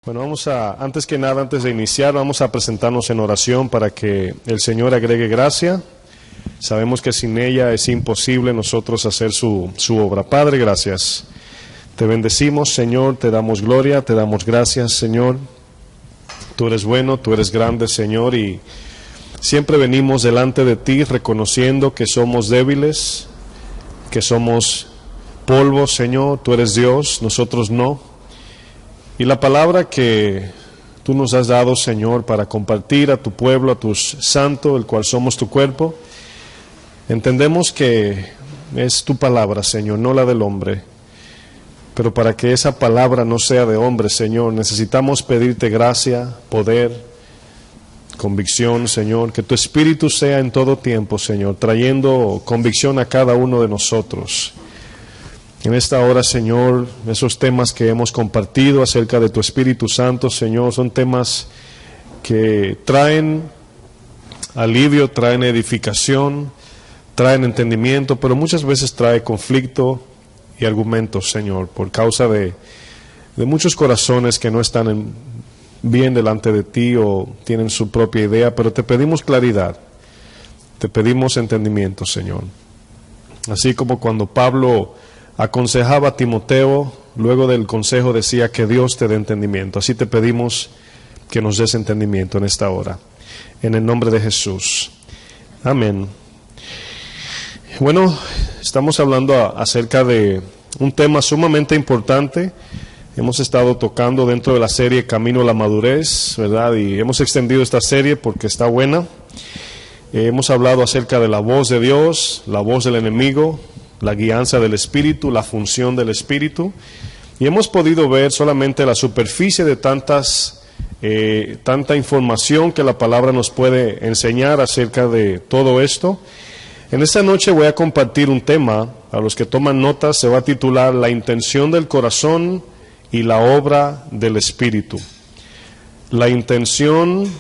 Bueno, antes que nada, antes de iniciar, vamos a presentarnos en oración para que el Señor agregue gracia. Sabemos que sin ella es imposible nosotros hacer su obra. Padre, gracias. Te bendecimos, Señor, te damos gloria, te damos gracias, Señor. Tú eres bueno, tú eres grande, Señor, y siempre venimos delante de ti reconociendo que somos débiles, que somos polvo, Señor. Tú eres Dios, nosotros no. Y la palabra que tú nos has dado, Señor, para compartir a tu pueblo, a tus santos, el cual somos tu cuerpo, entendemos que es tu palabra, Señor, no la del hombre. Pero para que esa palabra no sea de hombre, Señor, necesitamos pedirte gracia, poder, convicción, Señor, que tu Espíritu sea en todo tiempo, Señor, trayendo convicción a cada uno de nosotros. En esta hora, Señor, esos temas que hemos compartido acerca de tu Espíritu Santo, Señor, son temas que traen alivio, traen edificación, traen entendimiento, pero muchas veces trae conflicto y argumentos, Señor, por causa de muchos corazones que no están bien delante de ti o tienen su propia idea, pero te pedimos claridad, te pedimos entendimiento, Señor. Así como cuando Pablo aconsejaba a Timoteo, luego del consejo decía que Dios te dé entendimiento. Así te pedimos que nos des entendimiento en esta hora. En el nombre de Jesús. Amén. Bueno, estamos hablando acerca de un tema sumamente importante. Hemos estado tocando dentro de la serie Camino a la Madurez, ¿verdad? Y hemos extendido esta serie porque está buena. Hemos hablado acerca de la voz de Dios, la voz del enemigo, la guianza del Espíritu, la función del Espíritu, y hemos podido ver solamente la superficie de tanta información que la palabra nos puede enseñar acerca de todo esto. En esta noche voy a compartir un tema, a los que toman notas se va a titular La intención del corazón y la obra del Espíritu. La intención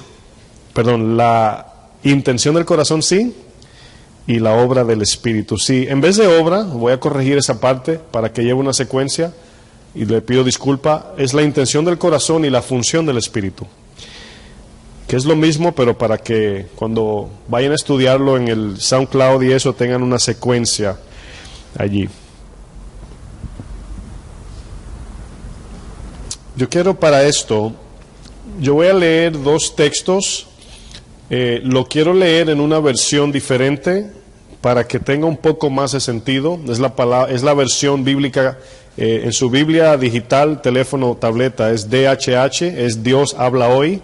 del corazón, sí, y la obra del Espíritu. Sí, en vez de obra, voy a corregir esa parte para que lleve una secuencia, y le pido disculpa, es la intención del corazón y la función del Espíritu, que es lo mismo, pero para que cuando vayan a estudiarlo en el SoundCloud y eso tengan una secuencia allí. Yo quiero para esto, yo voy a leer dos textos. Lo quiero leer en una versión diferente para que tenga un poco más de sentido. Es la versión bíblica en su Biblia digital, teléfono, tableta, es DHH, es Dios habla hoy.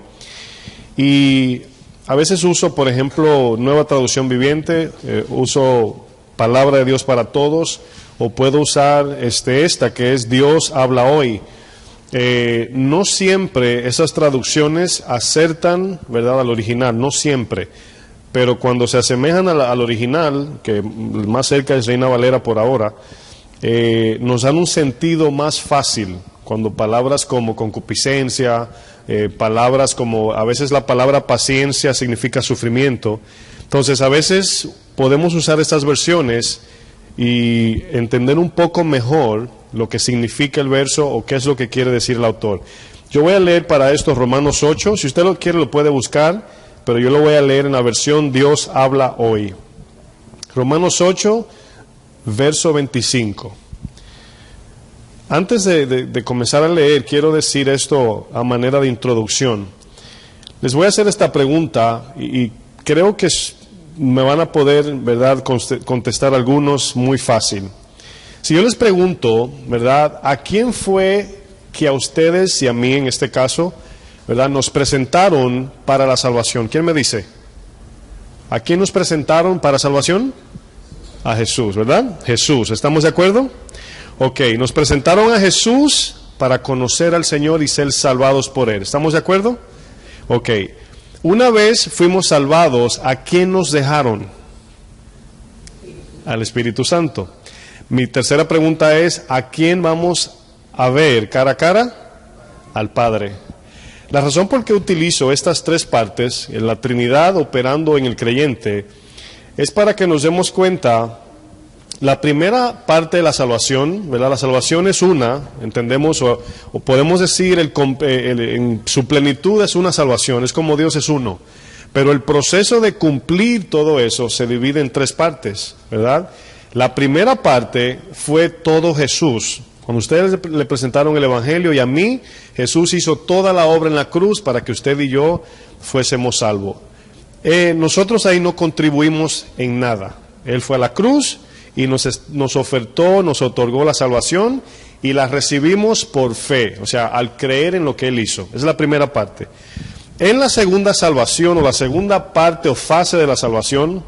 Y a veces uso, por ejemplo, Nueva Traducción Viviente, uso Palabra de Dios para Todos, o puedo usar esta que es Dios habla hoy. No siempre esas traducciones acertan, ¿verdad?, al original, no siempre, pero cuando se asemejan al original, que más cerca es Reina Valera por ahora, nos dan un sentido más fácil, cuando palabras como concupiscencia, palabras como, a veces la palabra paciencia significa sufrimiento. Entonces a veces podemos usar estas versiones y entender un poco mejor lo que significa el verso o qué es lo que quiere decir el autor. Yo voy a leer para esto Romanos 8, si usted lo quiere lo puede buscar, pero yo lo voy a leer en la versión Dios habla hoy. Romanos 8, verso 25. Antes de comenzar a leer, quiero decir esto a manera de introducción. Les voy a hacer esta pregunta y creo que me van a poder, ¿verdad?, contestar algunos muy fácil. Si yo les pregunto, ¿verdad?, ¿a quién fue que a ustedes y a mí en este caso, ¿verdad?, nos presentaron para la salvación? ¿Quién me dice? ¿A quién nos presentaron para salvación? A Jesús, ¿verdad? Jesús, ¿estamos de acuerdo? Ok, nos presentaron a Jesús para conocer al Señor y ser salvados por Él. ¿Estamos de acuerdo? Ok, una vez fuimos salvados, ¿a quién nos dejaron? Al Espíritu Santo. Mi tercera pregunta es, ¿a quién vamos a ver cara a cara? Al Padre. La razón por qué utilizo estas tres partes, en la Trinidad operando en el creyente, es para que nos demos cuenta La primera parte de la salvación, ¿verdad? La salvación es una, entendemos, o podemos decir en su plenitud es una salvación, es como Dios es uno. Pero el proceso de cumplir todo eso se divide en tres partes, ¿verdad? La primera parte fue todo Jesús. Cuando ustedes le presentaron el Evangelio y a mí, Jesús hizo toda la obra en la cruz para que usted y yo fuésemos salvos. Nosotros ahí no contribuimos en nada. Él fue a la cruz y nos ofertó, nos otorgó la salvación y la recibimos por fe, o sea, al creer en lo que Él hizo. Esa es la primera parte. En la segunda salvación o la segunda parte o fase de la salvación,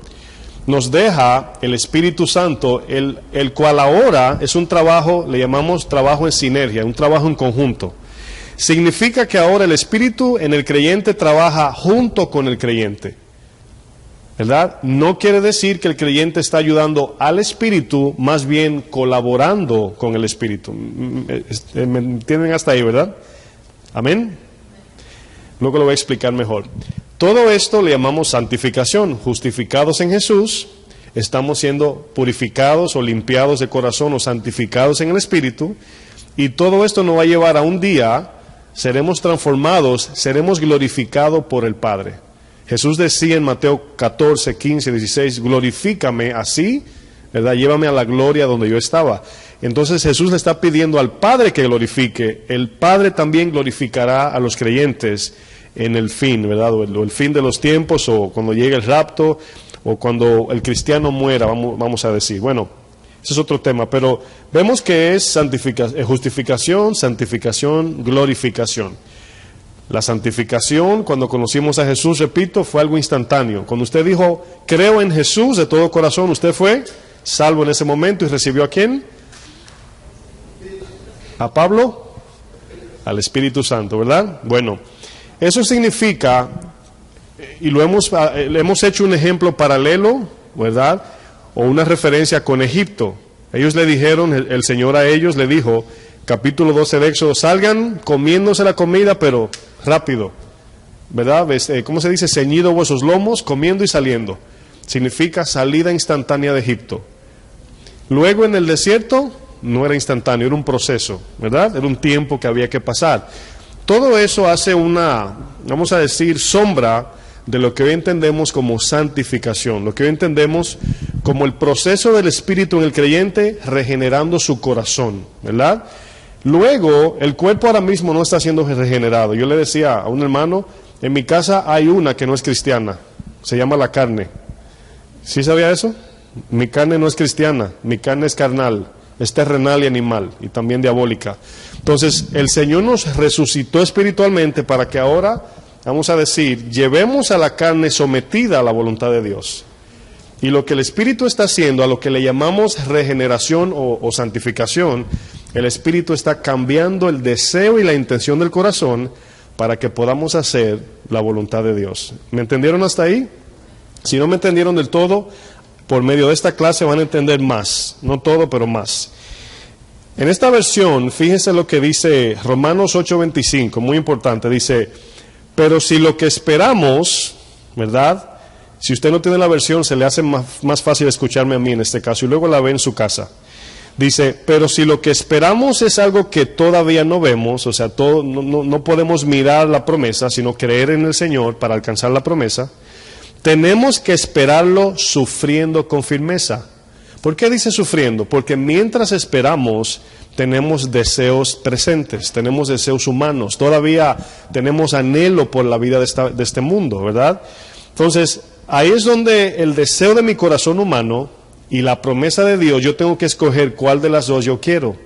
nos deja el Espíritu Santo, el cual ahora es un trabajo, le llamamos trabajo en sinergia, un trabajo en conjunto. Significa que ahora el Espíritu en el creyente trabaja junto con el creyente, ¿verdad? No quiere decir que el creyente está ayudando al Espíritu, más bien colaborando con el Espíritu. ¿Me entienden hasta ahí, verdad? Amén. Luego lo voy a explicar mejor. Todo esto le llamamos santificación. Justificados en Jesús, estamos siendo purificados o limpiados de corazón o santificados en el Espíritu. Y todo esto nos va a llevar a un día, seremos transformados, seremos glorificados por el Padre. Jesús decía en Mateo 14, 15, 16, glorifícame así, ¿verdad? Llévame a la gloria donde yo estaba. Entonces Jesús le está pidiendo al Padre que glorifique. El Padre también glorificará a los creyentes en el fin, ¿verdad? O el fin de los tiempos, o cuando llegue el rapto, o cuando el cristiano muera, vamos a decir. Bueno, ese es otro tema, pero vemos que es justificación, santificación, glorificación. La santificación, cuando conocimos a Jesús, repito, fue algo instantáneo. Cuando usted dijo, creo en Jesús de todo corazón, usted fue salvo en ese momento y recibió ¿a quién? ¿A Pablo? Al Espíritu Santo, ¿verdad? Bueno, eso significa, y hemos hecho un ejemplo paralelo, ¿verdad? O una referencia con Egipto. Ellos le dijeron, el Señor a ellos le dijo, capítulo 12 de Éxodo, salgan comiéndose la comida, pero rápido, ¿verdad? ¿Cómo se dice? Ceñido vuestros lomos, comiendo y saliendo. Significa salida instantánea de Egipto. Luego en el desierto, no era instantáneo, era un proceso, ¿verdad? Era un tiempo que había que pasar. Todo eso hace una, vamos a decir, sombra de lo que hoy entendemos como santificación, lo que hoy entendemos como el proceso del Espíritu en el creyente regenerando su corazón, ¿verdad? Luego, el cuerpo ahora mismo no está siendo regenerado. Yo le decía a un hermano, en mi casa hay una que no es cristiana, se llama la carne. ¿Sí sabía eso? Mi carne no es cristiana, mi carne es carnal, es terrenal y animal, y también diabólica. Entonces, el Señor nos resucitó espiritualmente para que ahora, vamos a decir, llevemos a la carne sometida a la voluntad de Dios. Y lo que el Espíritu está haciendo, a lo que le llamamos regeneración o santificación, el Espíritu está cambiando el deseo y la intención del corazón para que podamos hacer la voluntad de Dios. ¿Me entendieron hasta ahí? Si no me entendieron del todo, por medio de esta clase van a entender más. No todo, pero más. En esta versión, fíjense lo que dice Romanos 8:25, muy importante. Dice, pero si lo que esperamos, ¿verdad? Si usted no tiene la versión, se le hace más fácil escucharme a mí en este caso, y luego la ve en su casa. Dice, pero si lo que esperamos es algo que todavía no vemos, o sea, no podemos mirar la promesa, sino creer en el Señor para alcanzar la promesa, tenemos que esperarlo sufriendo con firmeza. ¿Por qué dice sufriendo? Porque mientras esperamos, tenemos deseos presentes, tenemos deseos humanos, todavía tenemos anhelo por la vida de este mundo, ¿verdad? Entonces, ahí es donde el deseo de mi corazón humano y la promesa de Dios, yo tengo que escoger cuál de las dos yo quiero.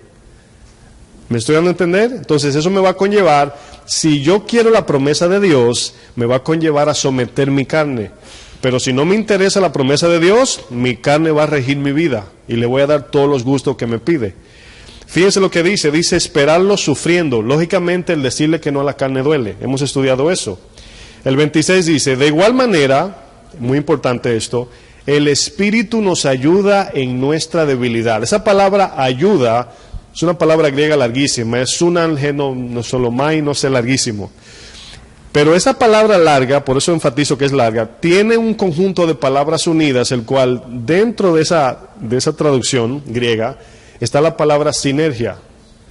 ¿Me estoy dando a entender? Entonces eso me va a conllevar, si yo quiero la promesa de Dios, me va a conllevar a someter mi carne. Pero si no me interesa la promesa de Dios, mi carne va a regir mi vida y le voy a dar todos los gustos que me pide. Fíjense lo que dice esperarlo sufriendo. Lógicamente el decirle que no a la carne duele, hemos estudiado eso. El 26 dice, de igual manera, muy importante esto, el Espíritu nos ayuda en nuestra debilidad. Esa palabra ayuda es una palabra griega larguísima, es un no sé larguísimo. Pero esa palabra larga, por eso enfatizo que es larga, tiene un conjunto de palabras unidas, el cual dentro de esa traducción griega está la palabra sinergia,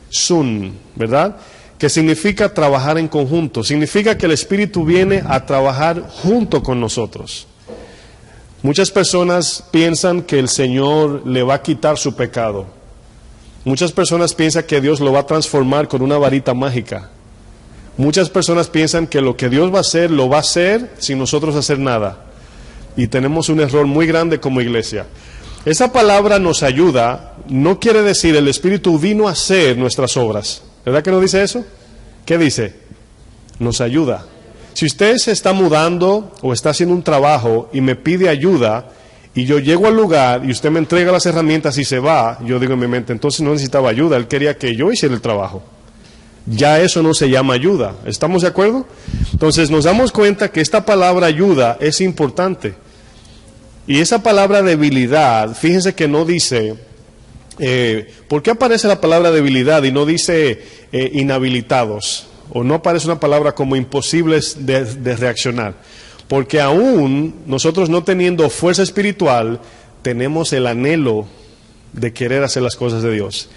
sun, ¿verdad? Que significa trabajar en conjunto, significa que el Espíritu viene a trabajar junto con nosotros. Muchas personas piensan que el Señor le va a quitar su pecado. Muchas personas piensan que Dios lo va a transformar con una varita mágica. Muchas personas piensan que lo que Dios va a hacer, lo va a hacer sin nosotros hacer nada. Y tenemos un error muy grande como iglesia. Esa palabra nos ayuda, no quiere decir el Espíritu vino a hacer nuestras obras. ¿Verdad que no dice eso? ¿Qué dice? Nos ayuda. Si usted se está mudando o está haciendo un trabajo y me pide ayuda, y yo llego al lugar y usted me entrega las herramientas y se va, yo digo en mi mente, entonces no necesitaba ayuda, él quería que yo hiciera el trabajo. Ya eso no se llama ayuda. ¿Estamos de acuerdo? Entonces nos damos cuenta que esta palabra ayuda es importante. Y esa palabra debilidad, fíjense que no dice, ¿por qué aparece la palabra debilidad y no dice inhabilitados? O no aparece una palabra como imposibles de reaccionar. Porque aún nosotros no teniendo fuerza espiritual, tenemos el anhelo de querer hacer las cosas de Dios.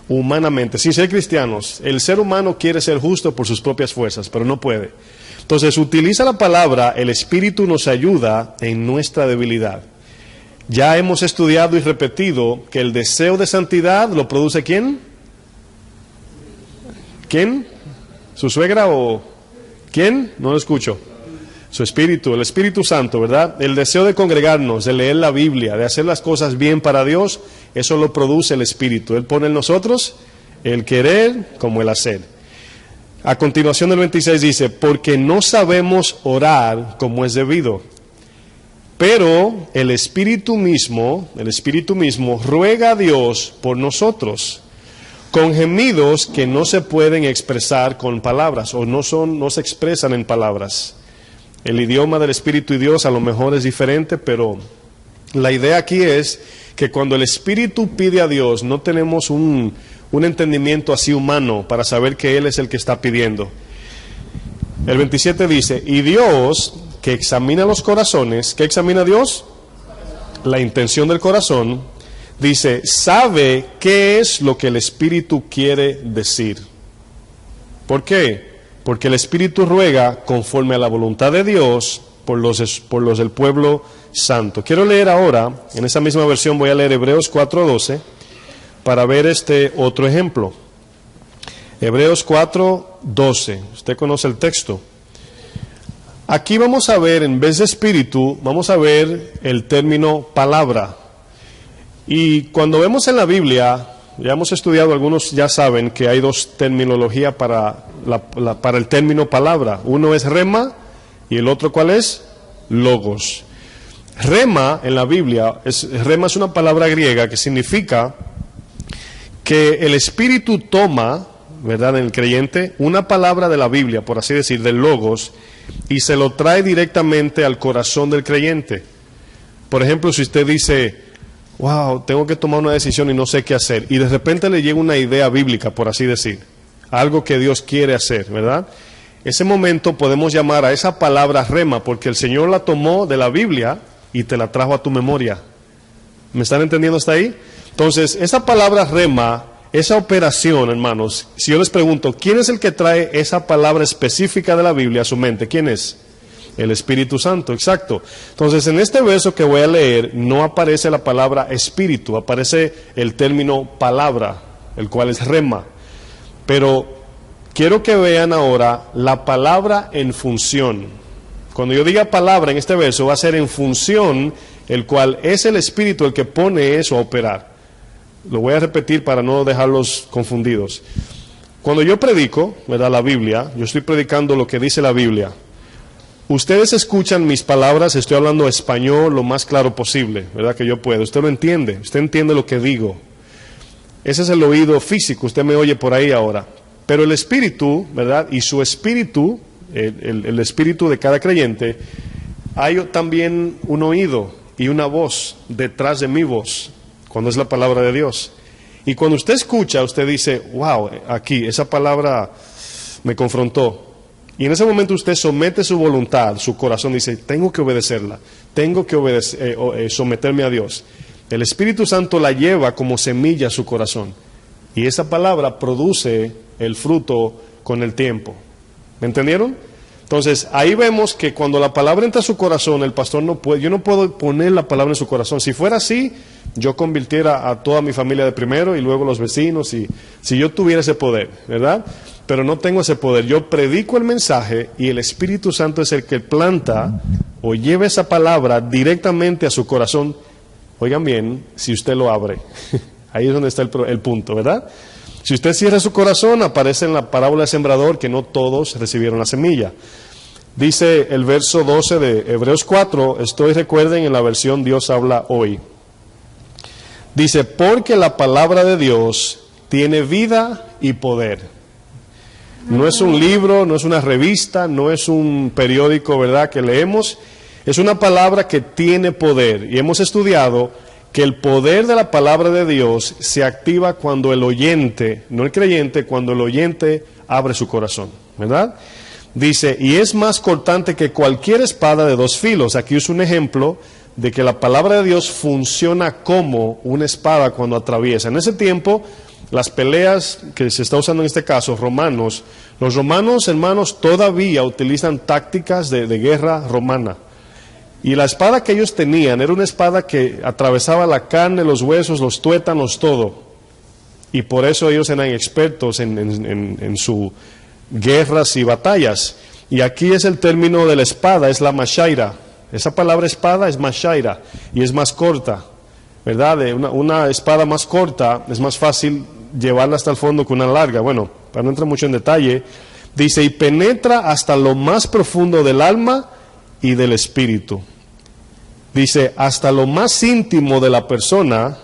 Humanamente, sin ser cristianos, el ser humano quiere ser justo por sus propias fuerzas, pero no puede. Entonces utiliza la palabra, el Espíritu nos ayuda en nuestra debilidad. Ya hemos estudiado y repetido que el deseo de santidad lo produce ¿quién? ¿Quién? ¿Su suegra o quién? No lo escucho. Su Espíritu, el Espíritu Santo, ¿verdad? El deseo de congregarnos, de leer la Biblia, de hacer las cosas bien para Dios, eso lo produce el Espíritu. Él pone en nosotros el querer como el hacer. A continuación del 26 dice, porque no sabemos orar como es debido, pero el Espíritu mismo ruega a Dios por nosotros, con gemidos que no se pueden expresar con palabras, o no se expresan en palabras. El idioma del Espíritu y Dios a lo mejor es diferente, pero la idea aquí es que cuando el Espíritu pide a Dios, no tenemos un entendimiento así humano para saber que Él es el que está pidiendo. El 27 dice, y Dios, que examina los corazones, ¿qué examina Dios? La intención del corazón, dice, sabe qué es lo que el Espíritu quiere decir. ¿Por qué? Porque el Espíritu ruega conforme a la voluntad de Dios por los del pueblo santo. Quiero leer ahora, en esa misma versión voy a leer Hebreos 4:12 para ver este otro ejemplo. Hebreos 4:12, usted conoce el texto. Aquí vamos a ver, en vez de espíritu, vamos a ver el término palabra. Y cuando vemos en la Biblia, ya hemos estudiado, algunos ya saben que hay dos terminologías para el término palabra. Uno es rema y el otro ¿cuál es? Logos. Rema en la Biblia, rema es una palabra griega que significa que el Espíritu toma, ¿verdad?, en el creyente, una palabra de la Biblia, por así decir, del logos, y se lo trae directamente al corazón del creyente. Por ejemplo, si usted dice, wow, tengo que tomar una decisión y no sé qué hacer, y de repente le llega una idea bíblica, por así decir, algo que Dios quiere hacer, ¿verdad? Ese momento podemos llamar a esa palabra rema, porque el Señor la tomó de la Biblia y te la trajo a tu memoria. ¿Me están entendiendo hasta ahí? Entonces, esa palabra rema, esa operación, hermanos, si yo les pregunto, ¿quién es el que trae esa palabra específica de la Biblia a su mente? ¿Quién es? El Espíritu Santo, exacto. Entonces, en este verso que voy a leer, no aparece la palabra espíritu, aparece el término palabra, el cual es rema. Pero quiero que vean ahora la palabra en función. Cuando yo diga palabra en este verso, va a ser en función, el cual es el Espíritu el que pone eso a operar. Lo voy a repetir para no dejarlos confundidos. Cuando yo predico, ¿verdad?, la Biblia, yo estoy predicando lo que dice la Biblia. Ustedes escuchan mis palabras, estoy hablando español lo más claro posible, ¿verdad?, que yo puedo. Usted lo entiende, usted entiende lo que digo. Ese es el oído físico, usted me oye por ahí ahora. Pero el Espíritu, ¿verdad?, y su Espíritu, el Espíritu de cada creyente, hay también un oído y una voz detrás de mi voz, cuando es la palabra de Dios. Y cuando usted escucha, usted dice, wow, aquí, esa palabra me confrontó. Y en ese momento usted somete su voluntad, su corazón dice, tengo que obedecerla, tengo que someterme a Dios. El Espíritu Santo la lleva como semilla a su corazón. Y esa palabra produce el fruto con el tiempo. ¿Me entendieron? Entonces, ahí vemos que cuando la palabra entra a su corazón, el pastor no puede, yo no puedo poner la palabra en su corazón. Si fuera así, yo convirtiera a toda mi familia de primero y luego los vecinos, y si yo tuviera ese poder, ¿verdad? Pero no tengo ese poder. Yo predico el mensaje y el Espíritu Santo es el que planta o lleva esa palabra directamente a su corazón. Oigan bien, si usted lo abre. Ahí es donde está el punto, ¿verdad? Si usted cierra su corazón, aparece en la parábola del sembrador que no todos recibieron la semilla. Dice el verso 12 de Hebreos 4, recuerden en la versión Dios habla hoy. Dice, porque la palabra de Dios tiene vida y poder. No es un libro, no es una revista, no es un periódico, ¿verdad?, que leemos. Es una palabra que tiene poder. Y hemos estudiado que el poder de la palabra de Dios se activa cuando el oyente, no el creyente, cuando el oyente abre su corazón, ¿verdad? Dice, y es más cortante que cualquier espada de dos filos. Aquí es un ejemplo de que la palabra de Dios funciona como una espada cuando atraviesa. En ese tiempo, las peleas que se está usando en este caso, los romanos, hermanos, todavía utilizan tácticas de guerra romana. Y la espada que ellos tenían era una espada que atravesaba la carne, los huesos, los tuétanos, todo. Y por eso ellos eran expertos en sus guerras y batallas. Y aquí es el término de la espada, es la mashaira. Esa palabra espada es mashaira y es más corta, ¿verdad? Una espada más corta es más fácil llevarla hasta el fondo que una larga. Bueno, para no entrar mucho en detalle, dice, y penetra hasta lo más profundo del alma y del espíritu. Dice, hasta lo más íntimo de la persona,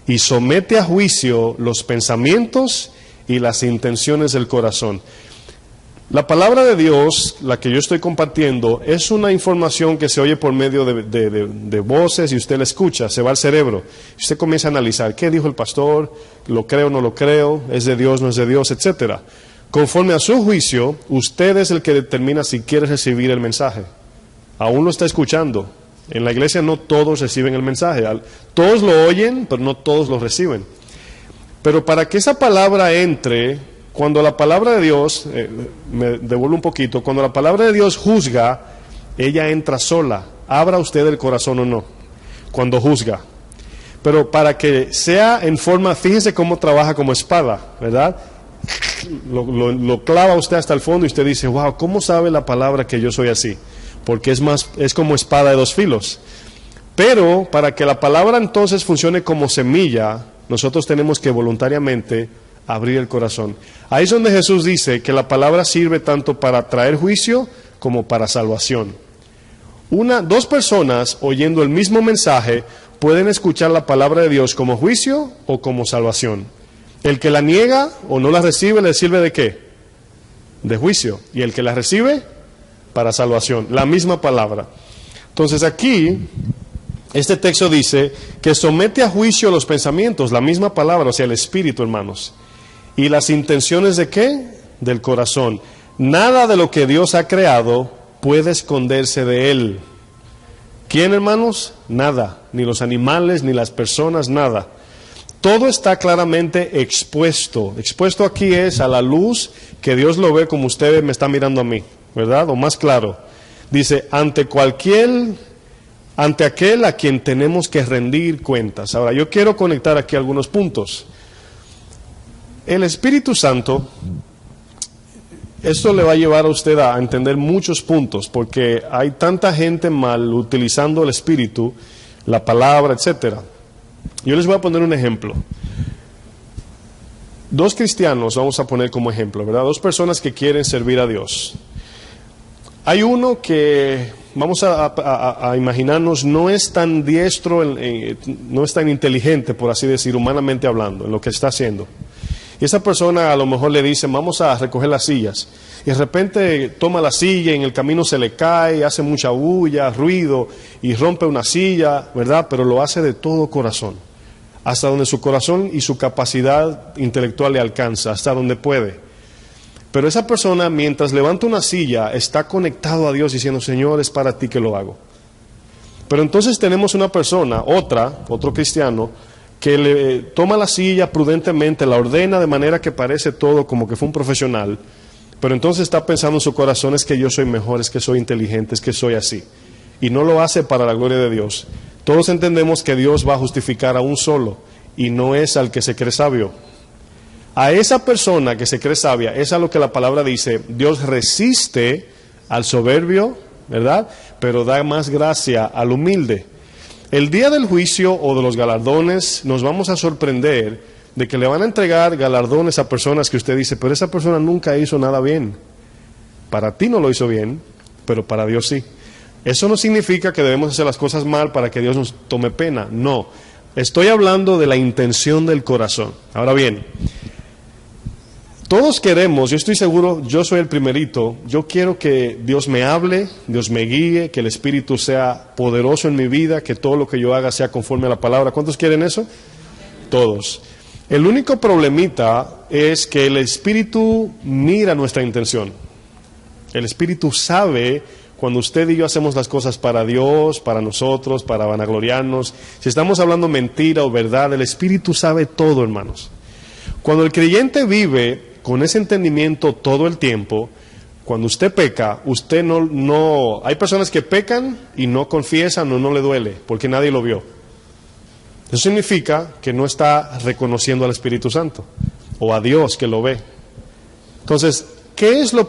y somete a juicio los pensamientos y las intenciones del corazón. La palabra de Dios, la que yo estoy compartiendo, es una información que se oye por medio de voces y usted la escucha, se va al cerebro. Y usted comienza a analizar, ¿qué dijo el pastor? ¿Lo creo o no lo creo? ¿Es de Dios, no es de Dios? Etcétera. Conforme a su juicio, usted es el que determina si quiere recibir el mensaje. Aún lo está escuchando. En la iglesia no todos reciben el mensaje. Todos lo oyen, pero no todos lo reciben. Pero para que esa palabra entre, cuando la palabra de Dios, me devuelvo un poquito, cuando la palabra de Dios juzga, ella entra sola. Abra usted el corazón o no, cuando juzga. Pero para que sea en forma, fíjese cómo trabaja como espada, ¿verdad? Lo clava usted hasta el fondo y usted dice, wow, ¿cómo sabe la palabra que yo soy así? Porque es como espada de dos filos. Pero para que la palabra entonces funcione como semilla, nosotros tenemos que voluntariamente abrir el corazón. Ahí es donde Jesús dice que la palabra sirve tanto para traer juicio como para salvación. Dos personas oyendo el mismo mensaje pueden escuchar la palabra de Dios como juicio o como salvación. El que la niega o no la recibe, ¿le sirve de qué? De juicio. Y el que la recibe, para salvación. La misma palabra. Entonces aquí, este texto dice que somete a juicio los pensamientos, la misma palabra, o sea, el espíritu, hermanos. ¿Y las intenciones de qué? Del corazón. Nada de lo que Dios ha creado puede esconderse de Él. ¿Quién, hermanos? Nada. Ni los animales, ni las personas, nada. Todo está claramente expuesto. Expuesto aquí es a la luz que Dios lo ve como usted me está mirando a mí, ¿verdad? O más claro. Dice, ante aquel a quien tenemos que rendir cuentas. Ahora, yo quiero conectar aquí algunos puntos. El Espíritu Santo, esto le va a llevar a usted a entender muchos puntos, porque hay tanta gente mal utilizando el Espíritu, la palabra, etcétera. Yo les voy a poner un ejemplo. Dos cristianos, vamos a poner como ejemplo, ¿verdad? Dos personas que quieren servir a Dios. Hay uno que, vamos a imaginarnos, no es tan diestro, no es tan inteligente, por así decir, humanamente hablando, en lo que está haciendo. Y esa persona a lo mejor le dice, vamos a recoger las sillas. Y de repente toma la silla y en el camino se le cae, hace mucha bulla, ruido, y rompe una silla, ¿verdad? Pero lo hace de todo corazón, hasta donde su corazón y su capacidad intelectual le alcanza, hasta donde puede. Pero esa persona, mientras levanta una silla, está conectado a Dios diciendo, Señor, es para ti que lo hago. Pero entonces tenemos una persona, otro cristiano, que le toma la silla prudentemente, la ordena de manera que parece todo como que fue un profesional, pero entonces está pensando en su corazón, es que yo soy mejor, es que soy inteligente, es que soy así. Y no lo hace para la gloria de Dios. Todos entendemos que Dios va a justificar a un solo, y no es al que se cree sabio. A esa persona que se cree sabia, es a lo que la palabra dice, Dios resiste al soberbio, ¿verdad? Pero da más gracia al humilde. El día del juicio o de los galardones nos vamos a sorprender de que le van a entregar galardones a personas que usted dice, pero esa persona nunca hizo nada bien. Para ti no lo hizo bien, pero para Dios sí. Eso no significa que debemos hacer las cosas mal para que Dios nos tome pena, no. Estoy hablando de la intención del corazón. Ahora bien, todos queremos, yo estoy seguro, yo soy el primerito, yo quiero que Dios me hable, Dios me guíe, que el Espíritu sea poderoso en mi vida, que todo lo que yo haga sea conforme a la palabra. ¿Cuántos quieren eso? Todos. El único problemita es que el Espíritu mira nuestra intención. El Espíritu sabe cuando usted y yo hacemos las cosas para Dios, para nosotros, para vanagloriarnos. Si estamos hablando mentira o verdad, el Espíritu sabe todo, hermanos. Cuando el creyente vive con ese entendimiento todo el tiempo, cuando usted peca, usted no... Hay personas que pecan y no confiesan o no le duele, porque nadie lo vio. Eso significa que no está reconociendo al Espíritu Santo, o a Dios que lo ve. Entonces, ¿en qué es lo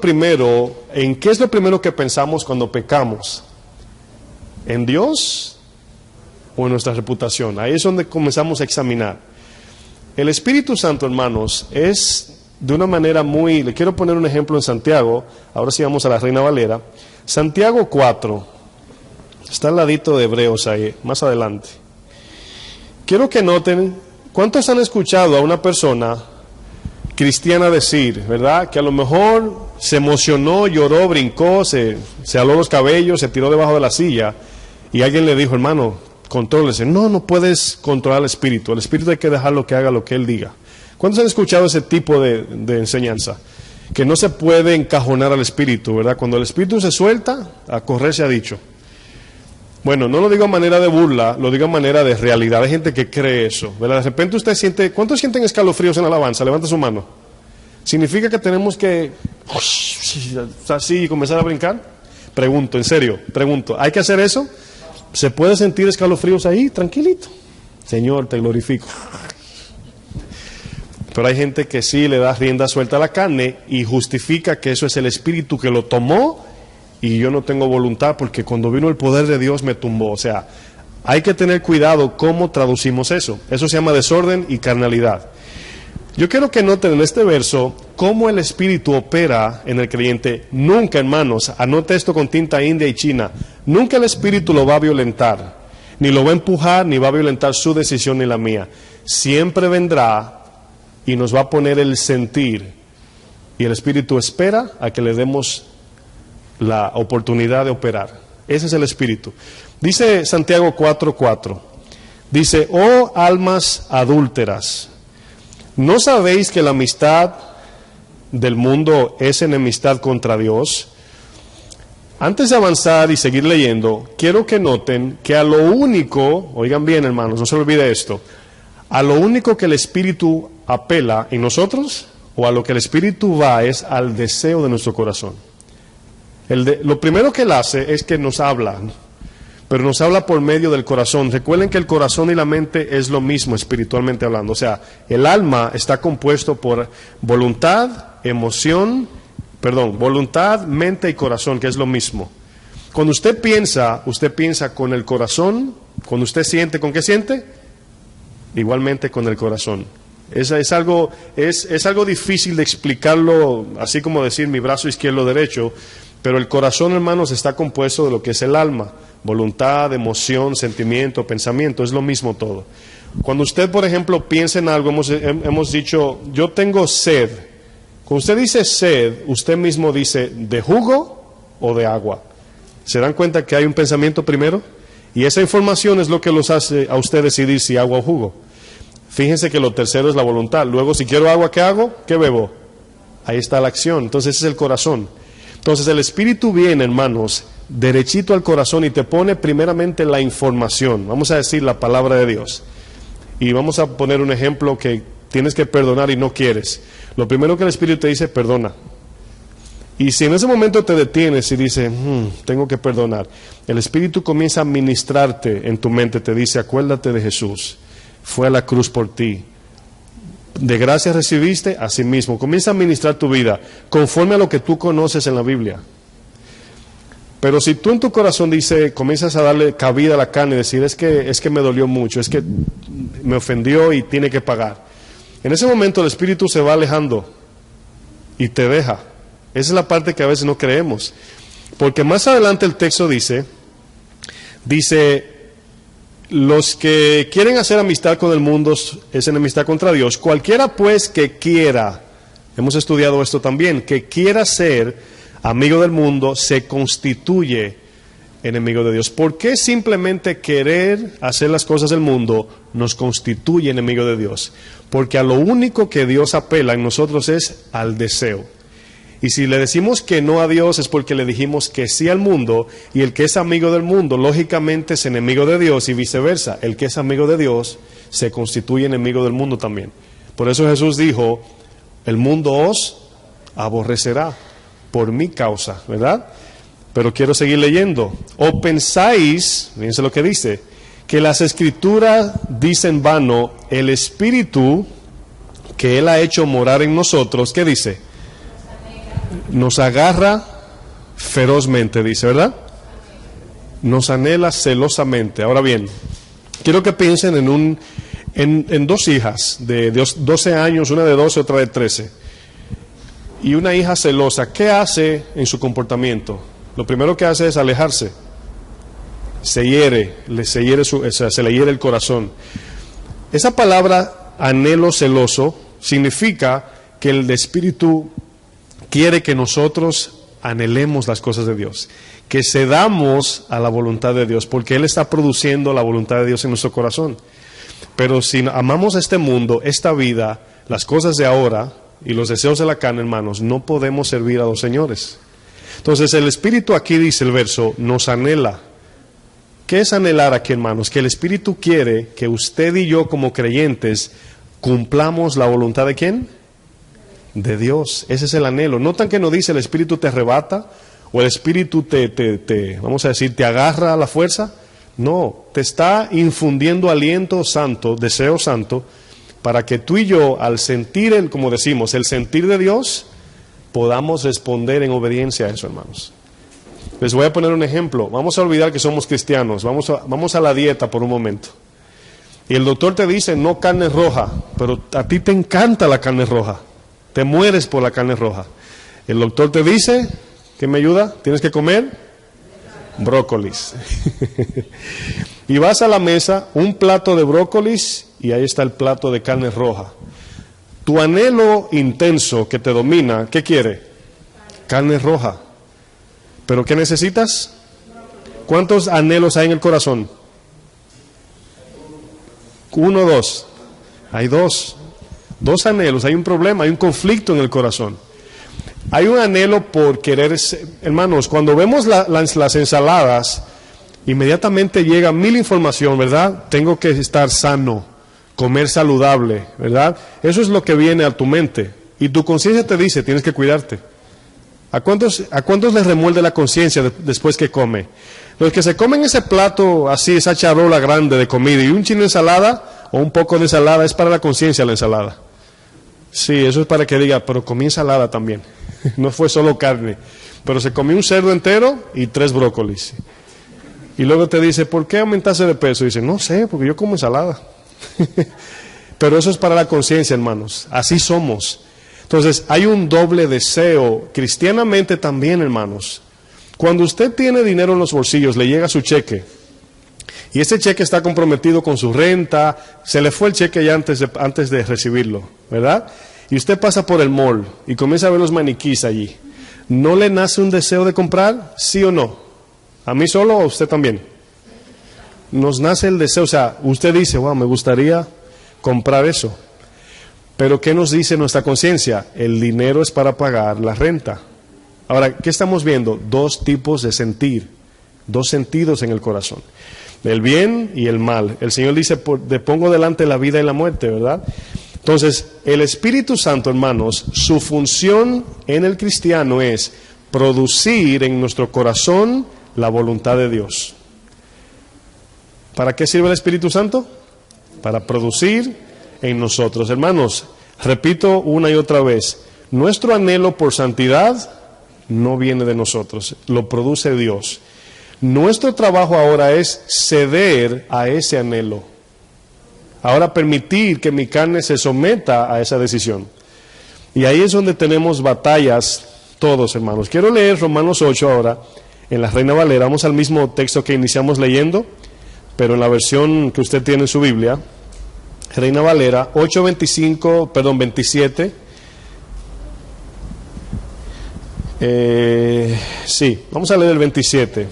primero que pensamos cuando pecamos? ¿En Dios o en nuestra reputación? Ahí es donde comenzamos a examinar. El Espíritu Santo, hermanos, es de una manera muy... Le quiero poner un ejemplo en Santiago. Ahora sí vamos a la Reina Valera. Santiago 4. Está al ladito de Hebreos ahí, más adelante. Quiero que noten, ¿cuántos han escuchado a una persona cristiana decir, verdad? Que a lo mejor se emocionó, lloró, brincó, se aló los cabellos, se tiró debajo de la silla y alguien le dijo, hermano, contrólese. No puedes controlar el Espíritu hay que dejarlo que haga lo que Él diga. ¿Cuántos han escuchado ese tipo de enseñanza? Que no se puede encajonar al Espíritu, ¿verdad? Cuando el Espíritu se suelta, a correr se ha dicho. Bueno, no lo digo a manera de burla, lo digo a manera de realidad. Hay gente que cree eso, ¿verdad? De repente usted siente... ¿Cuántos sienten escalofríos en la alabanza? Levanta su mano. ¿Significa que tenemos que... así y comenzar a brincar? Pregunto, en serio, pregunto. ¿Hay que hacer eso? ¿Se puede sentir escalofríos ahí? Tranquilito. Señor, te glorifico. Pero hay gente que sí le da rienda suelta a la carne y justifica que eso es el Espíritu que lo tomó y yo no tengo voluntad porque cuando vino el poder de Dios me tumbó. O sea, hay que tener cuidado cómo traducimos eso. Eso se llama desorden y carnalidad. Yo quiero que noten en este verso cómo el Espíritu opera en el creyente. Nunca, hermanos, anote esto con tinta india y china, nunca el Espíritu lo va a violentar, ni lo va a empujar, ni va a violentar su decisión ni la mía. Siempre vendrá y nos va a poner el sentir. Y el Espíritu espera a que le demos la oportunidad de operar. Ese es el Espíritu. Dice Santiago 4:4. Dice, oh almas adúlteras, ¿no sabéis que la amistad del mundo es enemistad contra Dios? Antes de avanzar y seguir leyendo, quiero que noten que a lo único, oigan bien hermanos, no se olvide esto, a lo único que el Espíritu apela en nosotros, o a lo que el Espíritu va, es al deseo de nuestro corazón. Lo primero que Él hace es que nos habla, pero nos habla por medio del corazón. Recuerden que el corazón y la mente es lo mismo espiritualmente hablando. O sea, el alma está compuesto por voluntad, voluntad, mente y corazón, que es lo mismo. Cuando usted piensa con el corazón. Cuando usted siente, ¿con qué siente? Igualmente con el corazón. Es algo difícil de explicarlo, así como decir mi brazo izquierdo derecho, pero el corazón, hermanos, está compuesto de lo que es el alma, voluntad, emoción, sentimiento, pensamiento, es lo mismo todo. Cuando usted, por ejemplo, piensa en algo, hemos dicho, yo tengo sed. Cuando usted dice sed, usted mismo dice, ¿de jugo o de agua? ¿Se dan cuenta que hay un pensamiento primero? Y esa información es lo que los hace a usted decidir si agua o jugo. Fíjense que lo tercero es la voluntad. Luego, si quiero agua, ¿qué hago? ¿Qué bebo? Ahí está la acción. Entonces ese es el corazón. Entonces el Espíritu viene, hermanos, derechito al corazón y te pone primeramente la información. Vamos a decir la palabra de Dios. Y vamos a poner un ejemplo que tienes que perdonar y no quieres. Lo primero que el Espíritu te dice, perdona. Y si en ese momento te detienes y dices, tengo que perdonar, el Espíritu comienza a ministrarte en tu mente, te dice, acuérdate de Jesús, fue a la cruz por ti. De gracia recibiste, a sí mismo. Comienza a ministrar tu vida conforme a lo que tú conoces en la Biblia. Pero si tú en tu corazón comienzas a darle cabida a la carne y decir, es que me dolió mucho, es que me ofendió y tiene que pagar. En ese momento el Espíritu se va alejando y te deja. Esa es la parte que a veces no creemos. Porque más adelante el texto dice, los que quieren hacer amistad con el mundo es enemistad contra Dios. Cualquiera pues que quiera, hemos estudiado esto también, que quiera ser amigo del mundo, se constituye enemigo de Dios. ¿Por qué simplemente querer hacer las cosas del mundo nos constituye enemigo de Dios? Porque a lo único que Dios apela en nosotros es al deseo. Y si le decimos que no a Dios es porque le dijimos que sí al mundo, y el que es amigo del mundo lógicamente es enemigo de Dios y viceversa. El que es amigo de Dios se constituye enemigo del mundo también. Por eso Jesús dijo, el mundo os aborrecerá por mi causa, ¿verdad? Pero quiero seguir leyendo. O pensáis, fíjense lo que dice, que las Escrituras dicen vano, el Espíritu que Él ha hecho morar en nosotros, ¿qué dice? Nos agarra ferozmente, dice, ¿verdad? Nos anhela celosamente. Ahora bien, quiero que piensen en dos hijas de 12 años, una de 12, otra de 13. Y una hija celosa, ¿qué hace en su comportamiento? Lo primero que hace es alejarse. Se le hiere el corazón. Esa palabra anhelo celoso significa que el Espíritu quiere que nosotros anhelemos las cosas de Dios, que cedamos a la voluntad de Dios, porque Él está produciendo la voluntad de Dios en nuestro corazón. Pero si amamos este mundo, esta vida, las cosas de ahora y los deseos de la carne, hermanos, no podemos servir a dos señores. Entonces el Espíritu aquí dice el verso, nos anhela. ¿Qué es anhelar aquí, hermanos? Que el Espíritu quiere que usted y yo como creyentes cumplamos la voluntad de ¿quién? De Dios. Ese es el anhelo. ¿Notan que no dice el Espíritu te arrebata? ¿O el Espíritu vamos a decir, te agarra a la fuerza? No, te está infundiendo aliento santo, deseo santo, para que tú y yo, al sentir como decimos, el sentir de Dios, podamos responder en obediencia a eso, hermanos. Les voy a poner un ejemplo. Vamos a olvidar que somos cristianos. Vamos a la dieta por un momento. Y el doctor te dice, no carne roja, pero a ti te encanta la carne roja. Te mueres por la carne roja. El doctor te dice, ¿qué me ayuda? Tienes que comer brócolis. Y vas a la mesa, un plato de brócolis y ahí está el plato de carne roja. Tu anhelo intenso que te domina, ¿qué quiere? Carne roja. ¿Pero qué necesitas? ¿Cuántos anhelos hay en el corazón? 1 o 2. Hay 2. 2 anhelos, hay un problema, hay un conflicto en el corazón. Hay un anhelo por querer, hermanos, cuando vemos las ensaladas, inmediatamente llega 1000 información, ¿verdad? Tengo que estar sano, comer saludable, ¿verdad? Eso es lo que viene a tu mente. Y tu conciencia te dice, tienes que cuidarte. ¿A cuántos les remuerde la conciencia después que come? Los que se comen ese plato así, esa charola grande de comida y un chin de ensalada o un poco de ensalada, es para la conciencia la ensalada. Sí, eso es para que diga, pero comí ensalada también. No fue solo carne, pero se comió un cerdo entero y 3 brócolis. Y luego te dice, ¿por qué aumentaste de peso? Y dice, no sé, porque yo como ensalada. Pero eso es para la conciencia, hermanos. Así somos. Entonces, hay un doble deseo, cristianamente también, hermanos. Cuando usted tiene dinero en los bolsillos, le llega su cheque, y ese cheque está comprometido con su renta, se le fue el cheque ya antes de recibirlo, ¿verdad? Y usted pasa por el mall y comienza a ver los maniquís allí. ¿No le nace un deseo de comprar? ¿Sí o no? ¿A mí solo o a usted también? Nos nace el deseo, o sea, usted dice, wow, me gustaría comprar eso. Pero ¿qué nos dice nuestra conciencia? El dinero es para pagar la renta. Ahora, ¿qué estamos viendo? Dos tipos de sentir, dos sentidos en el corazón. El bien y el mal. El Señor dice, te pongo delante la vida y la muerte, ¿verdad? Entonces, el Espíritu Santo, hermanos, su función en el cristiano es producir en nuestro corazón la voluntad de Dios. ¿Para qué sirve el Espíritu Santo? Para producir en nosotros. Hermanos, repito una y otra vez, nuestro anhelo por santidad no viene de nosotros, lo produce Dios. Nuestro trabajo ahora es ceder a ese anhelo. Ahora permitir que mi carne se someta a esa decisión. Y ahí es donde tenemos batallas todos, hermanos. Quiero leer Romanos 8 ahora, en la Reina Valera. Vamos al mismo texto que iniciamos leyendo, pero en la versión que usted tiene en su Biblia. Reina Valera, 27. Sí, vamos a leer el 27.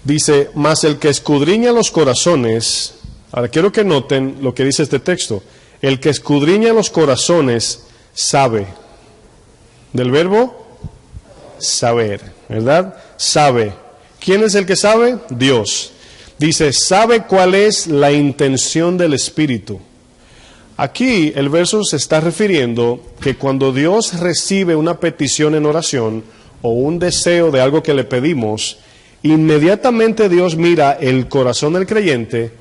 Dice, mas el que escudriña los corazones, ahora quiero que noten lo que dice este texto, el que escudriña los corazones sabe, del verbo saber, ¿verdad? Sabe. ¿Quién es el que sabe? Dios. Dice, sabe cuál es la intención del Espíritu. Aquí el verso se está refiriendo que cuando Dios recibe una petición en oración o un deseo de algo que le pedimos, inmediatamente Dios mira el corazón del creyente,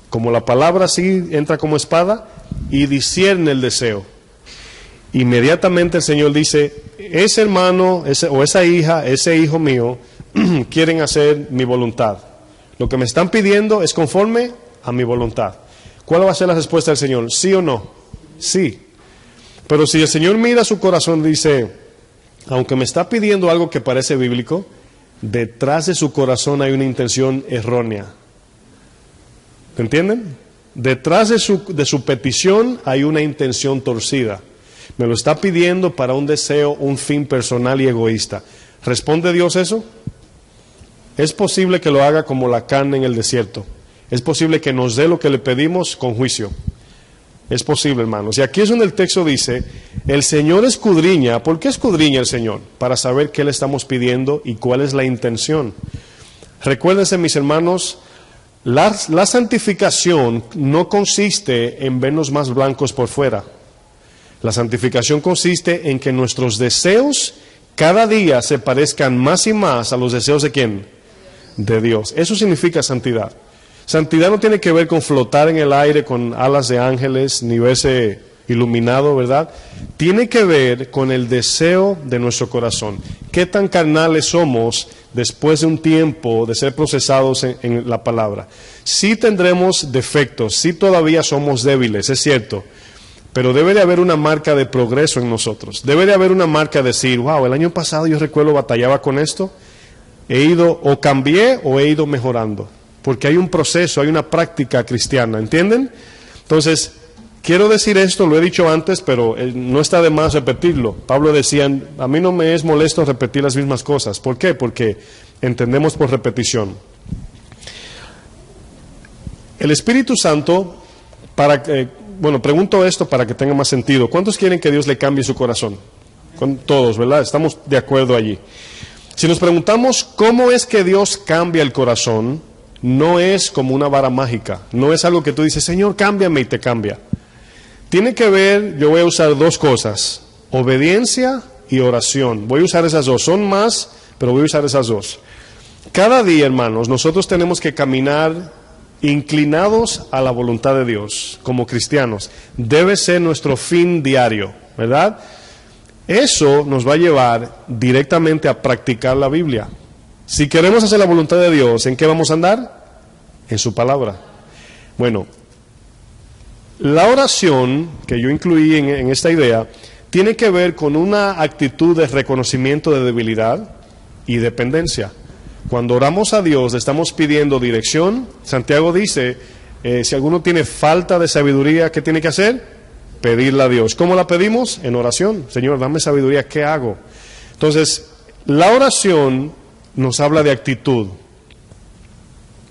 como la palabra así entra como espada, y discierne el deseo. Inmediatamente el Señor dice, ese hermano o esa hija, ese hijo mío, quieren hacer mi voluntad. Lo que me están pidiendo es conforme a mi voluntad. ¿Cuál va a ser la respuesta del Señor? ¿Sí o no? Sí. Pero si el Señor mira su corazón y dice, aunque me está pidiendo algo que parece bíblico, detrás de su corazón hay una intención errónea. ¿Entienden? Detrás de su petición hay una intención torcida. Me lo está pidiendo para un deseo, un fin personal y egoísta. ¿Responde Dios eso? Es posible que lo haga como la carne en el desierto. Es posible que nos dé lo que le pedimos con juicio. Es posible, hermanos. Y aquí es donde el texto dice, el Señor escudriña. ¿Por qué escudriña el Señor? Para saber qué le estamos pidiendo y cuál es la intención. Recuérdense, mis hermanos, la santificación no consiste en vernos más blancos por fuera. La santificación consiste en que nuestros deseos cada día se parezcan más y más a los deseos de ¿quién? De Dios. Eso significa santidad. Santidad no tiene que ver con flotar en el aire con alas de ángeles, ni verse iluminado, ¿verdad? Tiene que ver con el deseo de nuestro corazón. ¿Qué tan carnales somos después de un tiempo de ser procesados en la palabra? Sí tendremos defectos, sí todavía somos débiles, es cierto, pero debe de haber una marca de progreso en nosotros. Debe de haber una marca de decir, wow, el año pasado yo recuerdo batallaba con esto, he ido o cambié o he ido mejorando. Porque hay un proceso, hay una práctica cristiana, ¿entienden? Entonces, quiero decir esto, lo he dicho antes, pero no está de más repetirlo. Pablo decía, a mí no me es molesto repetir las mismas cosas. ¿Por qué? Porque entendemos por repetición. El Espíritu Santo, pregunto esto para que tenga más sentido. ¿Cuántos quieren que Dios le cambie su corazón? Todos, ¿verdad? Estamos de acuerdo allí. Si nos preguntamos cómo es que Dios cambia el corazón, no es como una vara mágica, no es algo que tú dices, Señor, cámbiame y te cambia. Tiene que ver, yo voy a usar dos cosas, obediencia y oración. Voy a usar esas dos, son más, pero voy a usar esas dos. Cada día, hermanos, nosotros tenemos que caminar inclinados a la voluntad de Dios, como cristianos. Debe ser nuestro fin diario, ¿verdad? Eso nos va a llevar directamente a practicar la Biblia. Si queremos hacer la voluntad de Dios, ¿en qué vamos a andar? En su palabra. Bueno, la oración que yo incluí en esta idea tiene que ver con una actitud de reconocimiento de debilidad y dependencia. Cuando oramos a Dios, le estamos pidiendo dirección. Santiago dice, si alguno tiene falta de sabiduría, ¿qué tiene que hacer? Pedirla a Dios. ¿Cómo la pedimos? En oración. Señor, dame sabiduría, ¿qué hago? Entonces, la oración nos habla de actitud.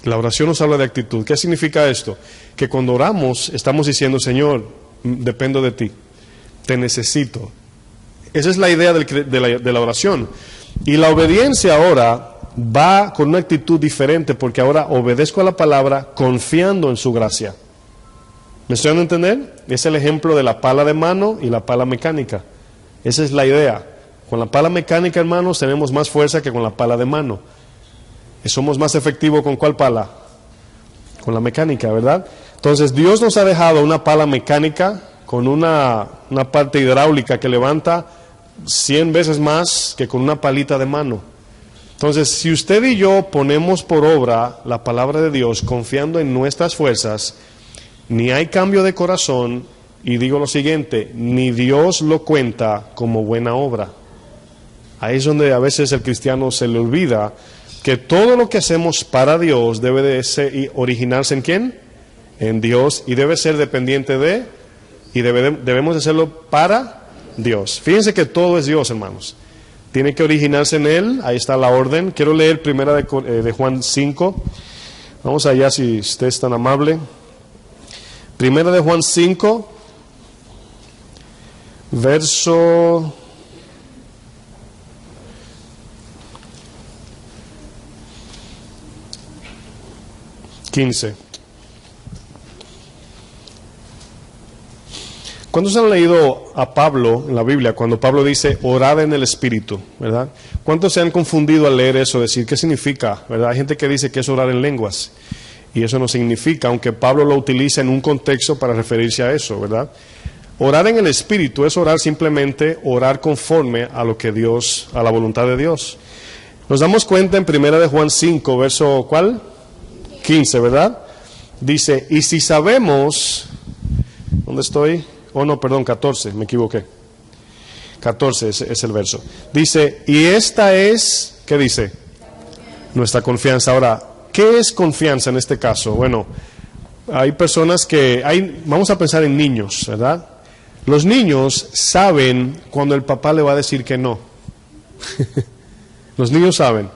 La oración nos habla de actitud. ¿Qué significa esto? Que cuando oramos estamos diciendo, Señor, dependo de ti, te necesito. Esa es la idea de la oración. Y la obediencia ahora va con una actitud diferente, porque ahora obedezco a la palabra confiando en su gracia. ¿Me estoy dando a entender? Es el ejemplo de la pala de mano y la pala mecánica. Esa es la idea. Con la pala mecánica, hermanos, tenemos más fuerza que con la pala de mano. ¿Somos más efectivos con cuál pala? Con la mecánica, ¿verdad? Entonces Dios nos ha dejado una pala mecánica con una parte hidráulica que levanta 100 veces más que con una palita de mano. Entonces, si usted y yo ponemos por obra la palabra de Dios confiando en nuestras fuerzas, ni hay cambio de corazón, y digo lo siguiente, ni Dios lo cuenta como buena obra. Ahí es donde a veces el cristiano se le olvida que todo lo que hacemos para Dios debe de ser, originarse ¿en quién? En Dios, y debe ser dependiente de, y debemos de hacerlo para Dios. Fíjense que todo es Dios, hermanos. Tiene que originarse en Él, ahí está la orden. Quiero leer primera de Juan 5. Vamos allá si usted es tan amable. Primera de Juan 5, verso 15. ¿Cuántos han leído a Pablo en la Biblia cuando Pablo dice orad en el Espíritu, ¿verdad? ¿Cuántos se han confundido al leer eso, decir qué significa, ¿verdad? Hay gente que dice que es orar en lenguas y eso no significa, aunque Pablo lo utiliza en un contexto para referirse a eso, ¿verdad? Orar en el Espíritu es orar simplemente, orar conforme a lo que Dios, a la voluntad de Dios. Nos damos cuenta en primera de Juan 5, verso ¿cuál? 15, ¿verdad? Dice, y si sabemos, ¿dónde estoy? Oh no, perdón, 14, me equivoqué. 14 es el verso. Dice, y esta es, ¿qué dice? Nuestra confianza. Ahora, ¿qué es confianza en este caso? Bueno, hay personas vamos a pensar en niños, ¿verdad? Los niños saben cuando el papá le va a decir que no. Los niños saben.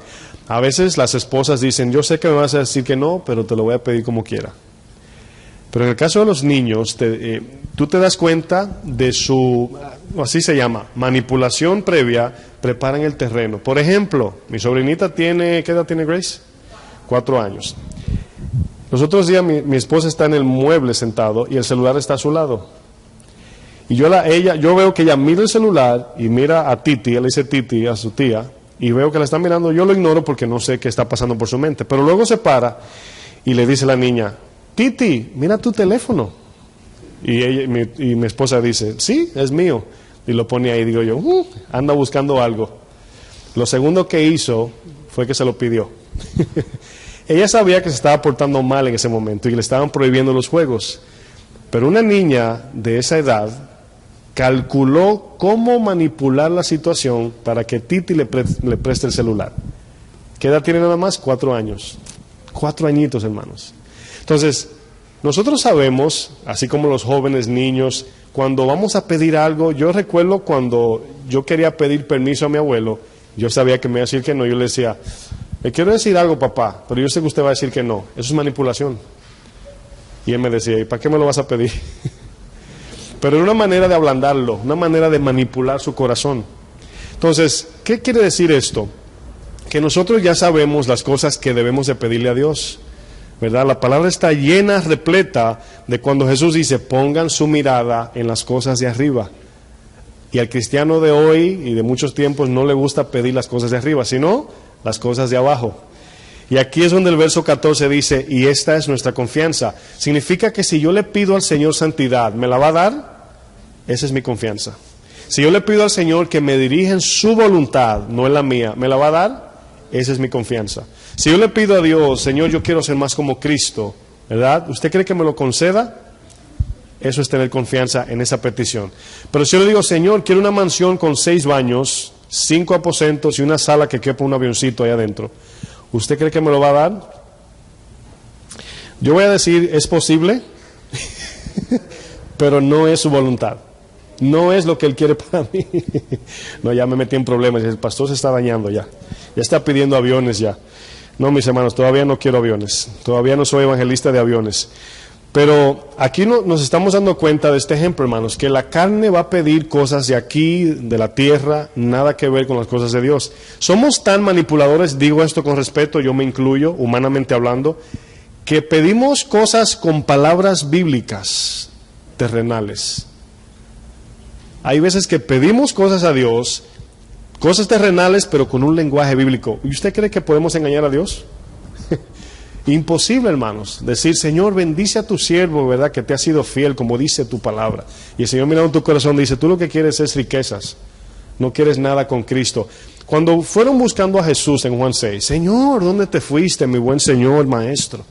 A veces las esposas dicen, yo sé que me vas a decir que no, pero te lo voy a pedir como quiera. Pero en el caso de los niños, tú te das cuenta de su, así se llama, manipulación previa, preparan el terreno. Por ejemplo, mi sobrinita tiene, ¿qué edad tiene Grace? 4 años. Los otros días mi esposa está en el mueble sentado y el celular está a su lado. Y yo veo que ella mira el celular y mira a Titi, él dice Titi a su tía, y veo que la está mirando, yo lo ignoro porque no sé qué está pasando por su mente. Pero luego se para y le dice a la niña, Titi, mira tu teléfono. Y mi esposa dice, sí, es mío. Y lo pone ahí, digo yo, anda buscando algo. Lo segundo que hizo fue que se lo pidió. Ella sabía que se estaba portando mal en ese momento y le estaban prohibiendo los juegos. Pero una niña de esa edad calculó cómo manipular la situación para que Titi le preste el celular. ¿Qué edad tiene nada más? 4 años. 4 añitos, hermanos. Entonces, nosotros sabemos, así como los jóvenes, niños, cuando vamos a pedir algo, yo recuerdo cuando yo quería pedir permiso a mi abuelo, yo sabía que me iba a decir que no, yo le decía, le quiero decir algo, papá, pero yo sé que usted va a decir que no, eso es manipulación. Y él me decía, ¿y para qué me lo vas a pedir? Pero era una manera de ablandarlo, una manera de manipular su corazón. Entonces, ¿qué quiere decir esto? Que nosotros ya sabemos las cosas que debemos de pedirle a Dios, ¿verdad? La palabra está llena, repleta de cuando Jesús dice, pongan su mirada en las cosas de arriba. Y al cristiano de hoy y de muchos tiempos no le gusta pedir las cosas de arriba, sino las cosas de abajo. Y aquí es donde el verso 14 dice, y esta es nuestra confianza. Significa que si yo le pido al Señor santidad, ¿me la va a dar? Esa es mi confianza. Si yo le pido al Señor que me dirija en su voluntad, no en la mía, ¿me la va a dar? Esa es mi confianza. Si yo le pido a Dios, Señor, yo quiero ser más como Cristo, ¿verdad? ¿Usted cree que me lo conceda? Eso es tener confianza en esa petición. Pero si yo le digo, Señor, quiero una mansión con 6 baños, 5 aposentos y una sala que quepa un avioncito ahí adentro, ¿usted cree que me lo va a dar? Yo voy a decir, es posible, pero no es su voluntad. No es lo que Él quiere para mí. No, ya me metí en problemas. El pastor se está dañando ya. Ya está pidiendo aviones ya. No, mis hermanos, todavía no quiero aviones. Todavía no soy evangelista de aviones. Pero aquí nos estamos dando cuenta de este ejemplo, hermanos, que la carne va a pedir cosas de aquí, de la tierra, nada que ver con las cosas de Dios. Somos tan manipuladores, digo esto con respeto, yo me incluyo, humanamente hablando, que pedimos cosas con palabras bíblicas, terrenales. Hay veces que pedimos cosas a Dios, cosas terrenales, pero con un lenguaje bíblico. ¿Y usted cree que podemos engañar a Dios? Imposible, hermanos, decir, Señor, bendice a tu siervo, ¿verdad? Que te ha sido fiel, como dice tu palabra. Y el Señor mirando en tu corazón dice, tú lo que quieres es riquezas, no quieres nada con Cristo. Cuando fueron buscando a Jesús en Juan 6, Señor, ¿dónde te fuiste, mi buen Señor, Maestro?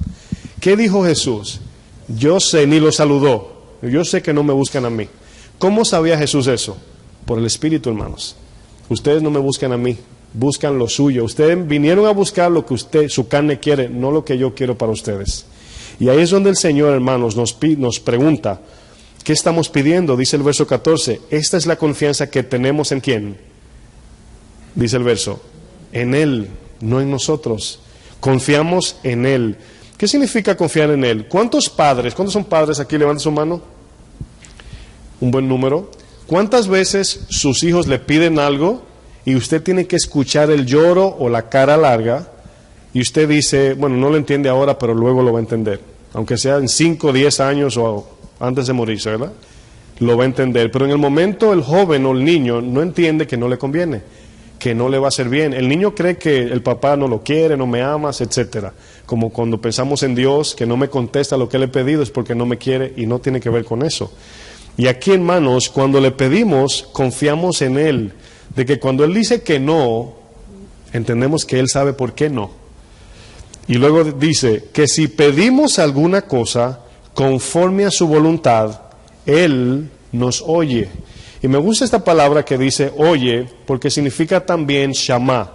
¿Qué dijo Jesús? Yo sé, ni lo saludó, yo sé que no me buscan a mí. ¿Cómo sabía Jesús eso? Por el Espíritu, hermanos. Ustedes no me buscan a mí, buscan lo suyo. Ustedes vinieron a buscar lo que su carne quiere, no lo que yo quiero para ustedes. Y ahí es donde el Señor, hermanos, nos pregunta, ¿qué estamos pidiendo? Dice el verso 14, esta es la confianza que tenemos ¿en quién? Dice el verso, en Él, no en nosotros. Confiamos en Él. ¿Qué significa confiar en Él? ¿Cuántos son padres aquí? Levanten su mano. Un buen número. ¿Cuántas veces sus hijos le piden algo y usted tiene que escuchar el lloro o la cara larga y usted dice, bueno, no lo entiende ahora, pero luego lo va a entender? Aunque sea en 5, 10 años o antes de morirse, ¿verdad? Lo va a entender. Pero en el momento el joven o el niño no entiende que no le conviene, que no le va a hacer bien. El niño cree que el papá no lo quiere, no me amas, etcétera. Como cuando pensamos en Dios, que no me contesta lo que le he pedido es porque no me quiere, y no tiene que ver con eso. Y aquí, hermanos, cuando le pedimos, confiamos en Él, de que cuando Él dice que no, entendemos que Él sabe por qué no. Y luego dice que si pedimos alguna cosa conforme a su voluntad, Él nos oye. Y me gusta esta palabra que dice oye, porque significa también shamá.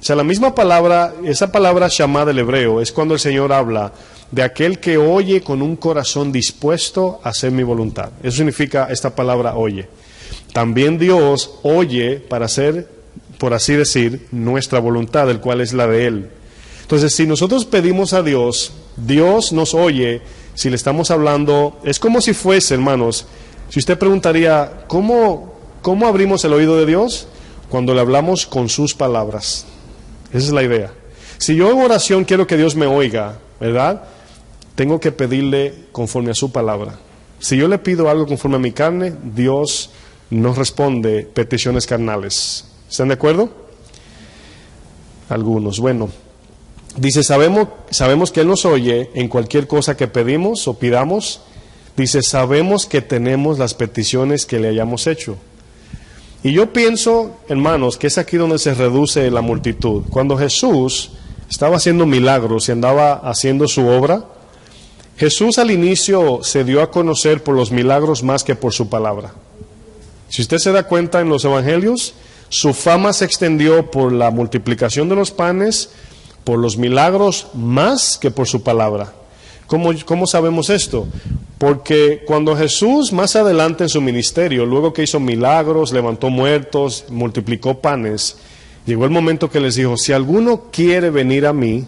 O sea, la misma palabra, esa palabra shamá del hebreo, es cuando el Señor habla de aquel que oye con un corazón dispuesto a hacer mi voluntad. Eso significa esta palabra oye. También Dios oye para hacer, por así decir, nuestra voluntad, el cual es la de Él. Entonces, si nosotros pedimos a Dios, Dios nos oye. Si le estamos hablando, es como si fuese, hermanos, si usted preguntaría, ¿cómo abrimos el oído de Dios? Cuando le hablamos con sus palabras. Esa es la idea. Si yo en oración quiero que Dios me oiga, ¿verdad? Tengo que pedirle conforme a su palabra. Si yo le pido algo conforme a mi carne, Dios no responde peticiones carnales. ¿Están de acuerdo? Algunos. Bueno, dice, sabemos que Él nos oye en cualquier cosa que pedimos o pidamos. Dice, sabemos que tenemos las peticiones que le hayamos hecho. Y yo pienso, hermanos, que es aquí donde se reduce la multitud. Cuando Jesús estaba haciendo milagros y andaba haciendo su obra, Jesús al inicio se dio a conocer por los milagros más que por su palabra. Si usted se da cuenta en los evangelios, su fama se extendió por la multiplicación de los panes, por los milagros más que por su palabra. ¿Cómo sabemos esto? Porque cuando Jesús más adelante en su ministerio, luego que hizo milagros, levantó muertos, multiplicó panes, llegó el momento que les dijo, si alguno quiere venir a mí,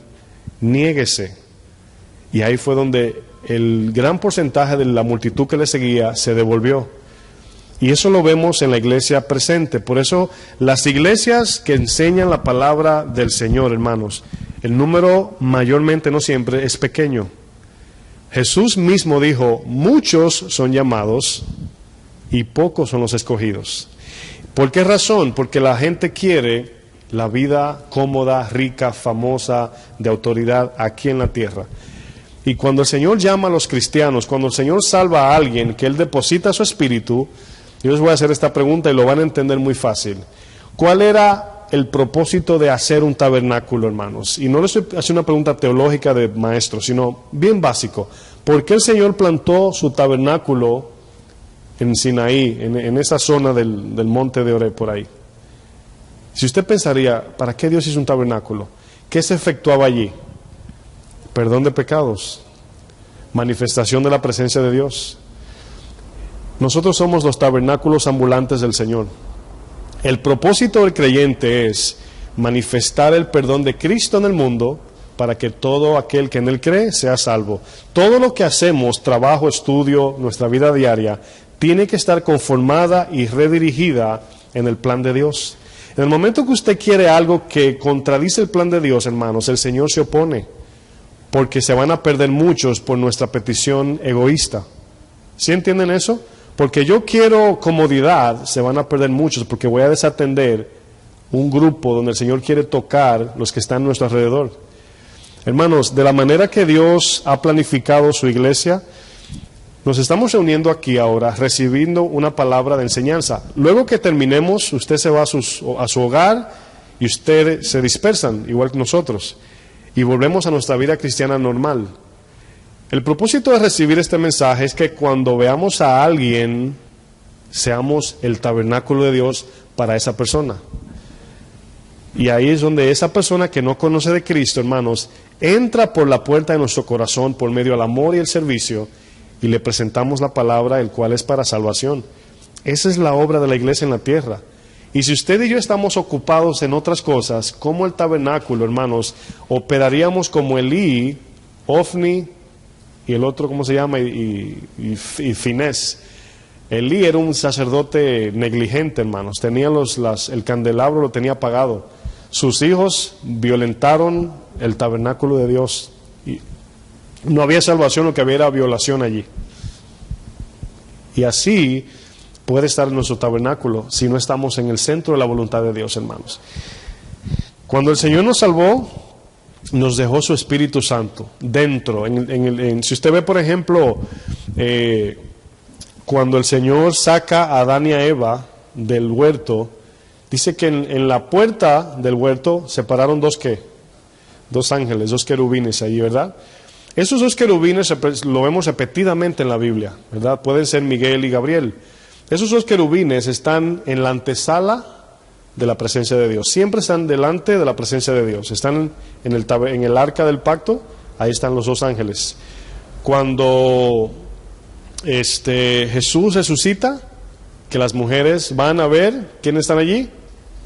niéguese. Y ahí fue donde el gran porcentaje de la multitud que le seguía se devolvió. Y eso lo vemos en la iglesia presente. Por eso las iglesias que enseñan la palabra del Señor, hermanos, el número mayormente, no siempre, es pequeño. Jesús mismo dijo, muchos son llamados y pocos son los escogidos. ¿Por qué razón? Porque la gente quiere la vida cómoda, rica, famosa, de autoridad aquí en la tierra. Y cuando el Señor llama a los cristianos, cuando el Señor salva a alguien, que Él deposita su espíritu, yo les voy a hacer esta pregunta y lo van a entender muy fácil. ¿Cuál era el propósito de hacer un tabernáculo, hermanos? Y no les estoy haciendo una pregunta teológica de maestro, sino bien básico. ¿Por qué el Señor plantó su tabernáculo en Sinaí, en esa zona del monte de Oreb por ahí? Si usted pensaría, ¿para qué Dios hizo un tabernáculo? ¿Qué se efectuaba allí? Perdón de pecados, manifestación de la presencia de Dios. Nosotros somos los tabernáculos ambulantes del Señor. El propósito del creyente es manifestar el perdón de Cristo en el mundo para que todo aquel que en Él cree sea salvo. Todo lo que hacemos, trabajo, estudio, nuestra vida diaria, tiene que estar conformada y redirigida en el plan de Dios. En el momento que usted quiere algo que contradice el plan de Dios, hermanos, el Señor se opone, porque se van a perder muchos por nuestra petición egoísta. ¿Sí entienden eso? Porque yo quiero comodidad, se van a perder muchos, porque voy a desatender un grupo donde el Señor quiere tocar los que están a nuestro alrededor. Hermanos, de la manera que Dios ha planificado su iglesia, nos estamos reuniendo aquí ahora, recibiendo una palabra de enseñanza. Luego que terminemos, usted se va a su hogar y ustedes se dispersan, igual que nosotros, y volvemos a nuestra vida cristiana normal. El propósito de recibir este mensaje es que cuando veamos a alguien, seamos el tabernáculo de Dios para esa persona. Y ahí es donde esa persona que no conoce de Cristo, hermanos, entra por la puerta de nuestro corazón por medio del amor y el servicio, y le presentamos la palabra, el cual es para salvación. Esa es la obra de la iglesia en la tierra. Y si usted y yo estamos ocupados en otras cosas, como el tabernáculo, hermanos, operaríamos como Elí, Ofni y el otro, ¿cómo se llama? Y Finés. Elí era un sacerdote negligente, hermanos. Tenía el candelabro lo tenía apagado. Sus hijos violentaron el tabernáculo de Dios. Y no había salvación, lo que había era violación allí. Y así puede estar en nuestro tabernáculo si no estamos en el centro de la voluntad de Dios, hermanos. Cuando el Señor nos salvó, nos dejó su Espíritu Santo dentro. Si usted ve, por ejemplo, cuando el Señor saca a Adán y a Eva del huerto, dice que en la puerta del huerto se pararon dos ángeles, dos querubines ahí, ¿verdad? Esos dos querubines lo vemos repetidamente en la Biblia, ¿verdad? Pueden ser Miguel y Gabriel. Esos dos querubines están en la antesala de la presencia de Dios. Siempre están delante de la presencia de Dios. Están en el arca del pacto, ahí están los dos ángeles. Cuando Jesús resucita, que las mujeres van a ver, ¿quiénes están allí?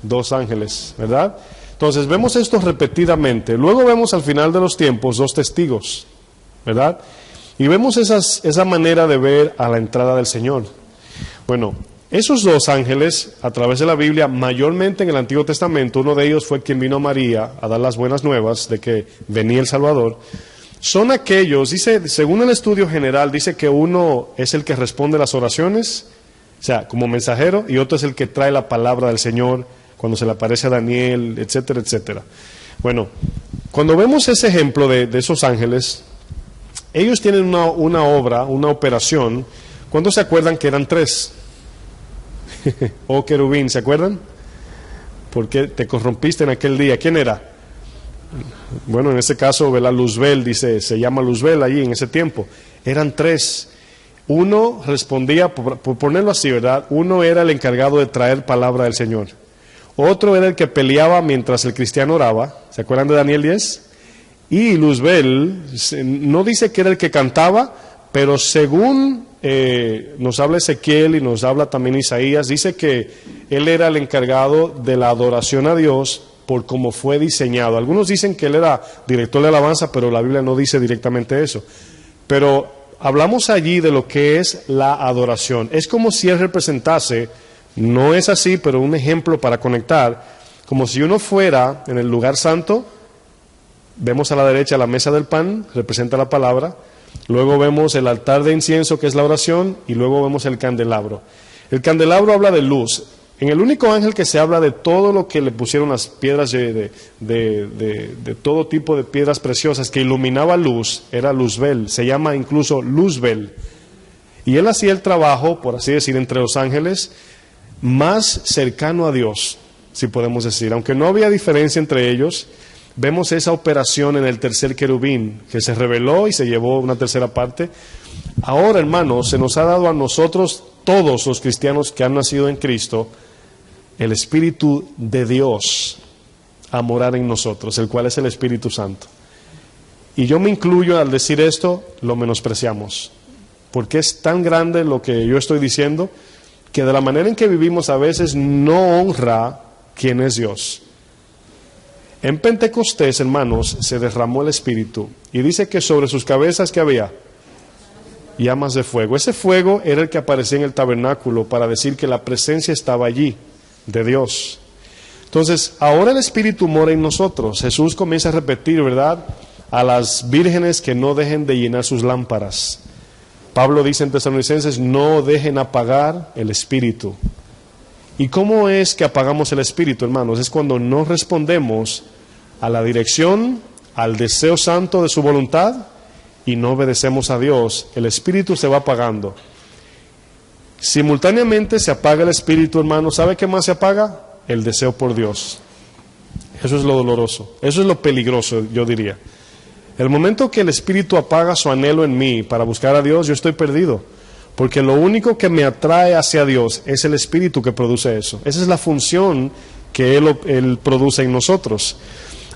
Dos ángeles, ¿verdad? Entonces vemos esto repetidamente. Luego vemos al final de los tiempos dos testigos, ¿verdad? Y vemos esa manera de ver a la entrada del Señor. Bueno, esos dos ángeles, a través de la Biblia, mayormente en el Antiguo Testamento, uno de ellos fue quien vino a María a dar las buenas nuevas de que venía el Salvador. Son aquellos, dice, según el estudio general, dice que uno es el que responde las oraciones, o sea, como mensajero, y otro es el que trae la palabra del Señor cuando se le aparece a Daniel, etcétera, etcétera. Bueno, cuando vemos ese ejemplo de esos ángeles, ellos tienen una obra, una operación. ¿Cuántos se acuerdan que eran tres? Oh querubín, ¿se acuerdan? Porque te corrompiste en aquel día. ¿Quién era? Bueno, en este caso, ¿verdad? Luzbel, dice, se llama Luzbel allí en ese tiempo. Eran tres. Uno respondía, por ponerlo así, ¿verdad? Uno era el encargado de traer palabra del Señor. Otro era el que peleaba mientras el cristiano oraba. ¿Se acuerdan de Daniel 10? Y Luzbel, no dice que era el que cantaba, pero según nos habla Ezequiel y nos habla también Isaías, dice que él era el encargado de la adoración a Dios por cómo fue diseñado. Algunos dicen que él era director de alabanza, pero la Biblia no dice directamente eso. Pero hablamos allí de lo que es la adoración. Es como si él representase, no es así, pero un ejemplo para conectar, como si uno fuera en el lugar santo. Vemos a la derecha la mesa del pan, representa la palabra. Luego vemos el altar de incienso, que es la oración, y luego vemos el candelabro. El candelabro habla de luz. En el único ángel que se habla de todo lo que le pusieron las piedras de todo tipo de piedras preciosas que iluminaba luz, era Luzbel. Se llama incluso Luzbel. Y él hacía el trabajo, por así decir, entre los ángeles, más cercano a Dios, si podemos decir. Aunque no había diferencia entre ellos, vemos esa operación en el tercer querubín, que se reveló y se llevó una tercera parte. Ahora, hermanos, se nos ha dado a nosotros, todos los cristianos que han nacido en Cristo, el Espíritu de Dios a morar en nosotros, el cual es el Espíritu Santo. Y yo me incluyo al decir esto, lo menospreciamos, porque es tan grande lo que yo estoy diciendo, que de la manera en que vivimos a veces no honra quién es Dios. En Pentecostés, hermanos, se derramó el Espíritu. Y dice que sobre sus cabezas, ¿qué había? Llamas de fuego. Ese fuego era el que aparecía en el tabernáculo para decir que la presencia estaba allí, de Dios. Entonces, ahora el Espíritu mora en nosotros. Jesús comienza a repetir, ¿verdad?, a las vírgenes que no dejen de llenar sus lámparas. Pablo dice en Tesalonicenses, no dejen apagar el Espíritu. ¿Y cómo es que apagamos el Espíritu, hermanos? Es cuando no respondemos a la dirección, al deseo santo de su voluntad y no obedecemos a Dios. El Espíritu se va apagando. Simultáneamente se apaga el Espíritu, hermanos. ¿Sabe qué más se apaga? El deseo por Dios. Eso es lo doloroso. Eso es lo peligroso, yo diría. El momento que el Espíritu apaga su anhelo en mí para buscar a Dios, yo estoy perdido. Porque lo único que me atrae hacia Dios es el Espíritu que produce eso. Esa es la función que Él produce en nosotros.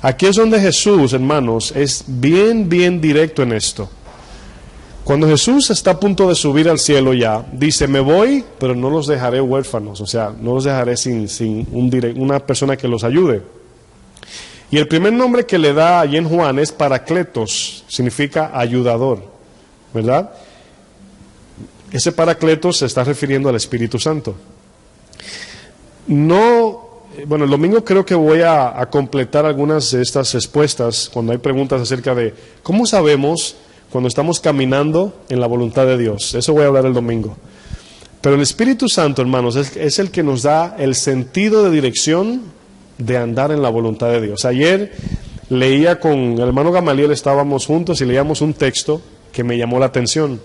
Aquí es donde Jesús, hermanos, es bien directo en esto. Cuando Jesús está a punto de subir al cielo ya, dice, me voy, pero no los dejaré huérfanos. O sea, no los dejaré sin una persona que los ayude. Y el primer nombre que le da allí en Juan es Paracletos, significa ayudador, ¿verdad? Ese Paracletos se está refiriendo al Espíritu Santo. El domingo creo que voy a completar algunas de estas respuestas cuando hay preguntas acerca de cómo sabemos cuando estamos caminando en la voluntad de Dios. Eso voy a hablar el domingo. Pero el Espíritu Santo, hermanos, es el que nos da el sentido de dirección de andar en la voluntad de Dios. Ayer leía con el hermano Gamaliel, estábamos juntos y leíamos un texto que me llamó la atención.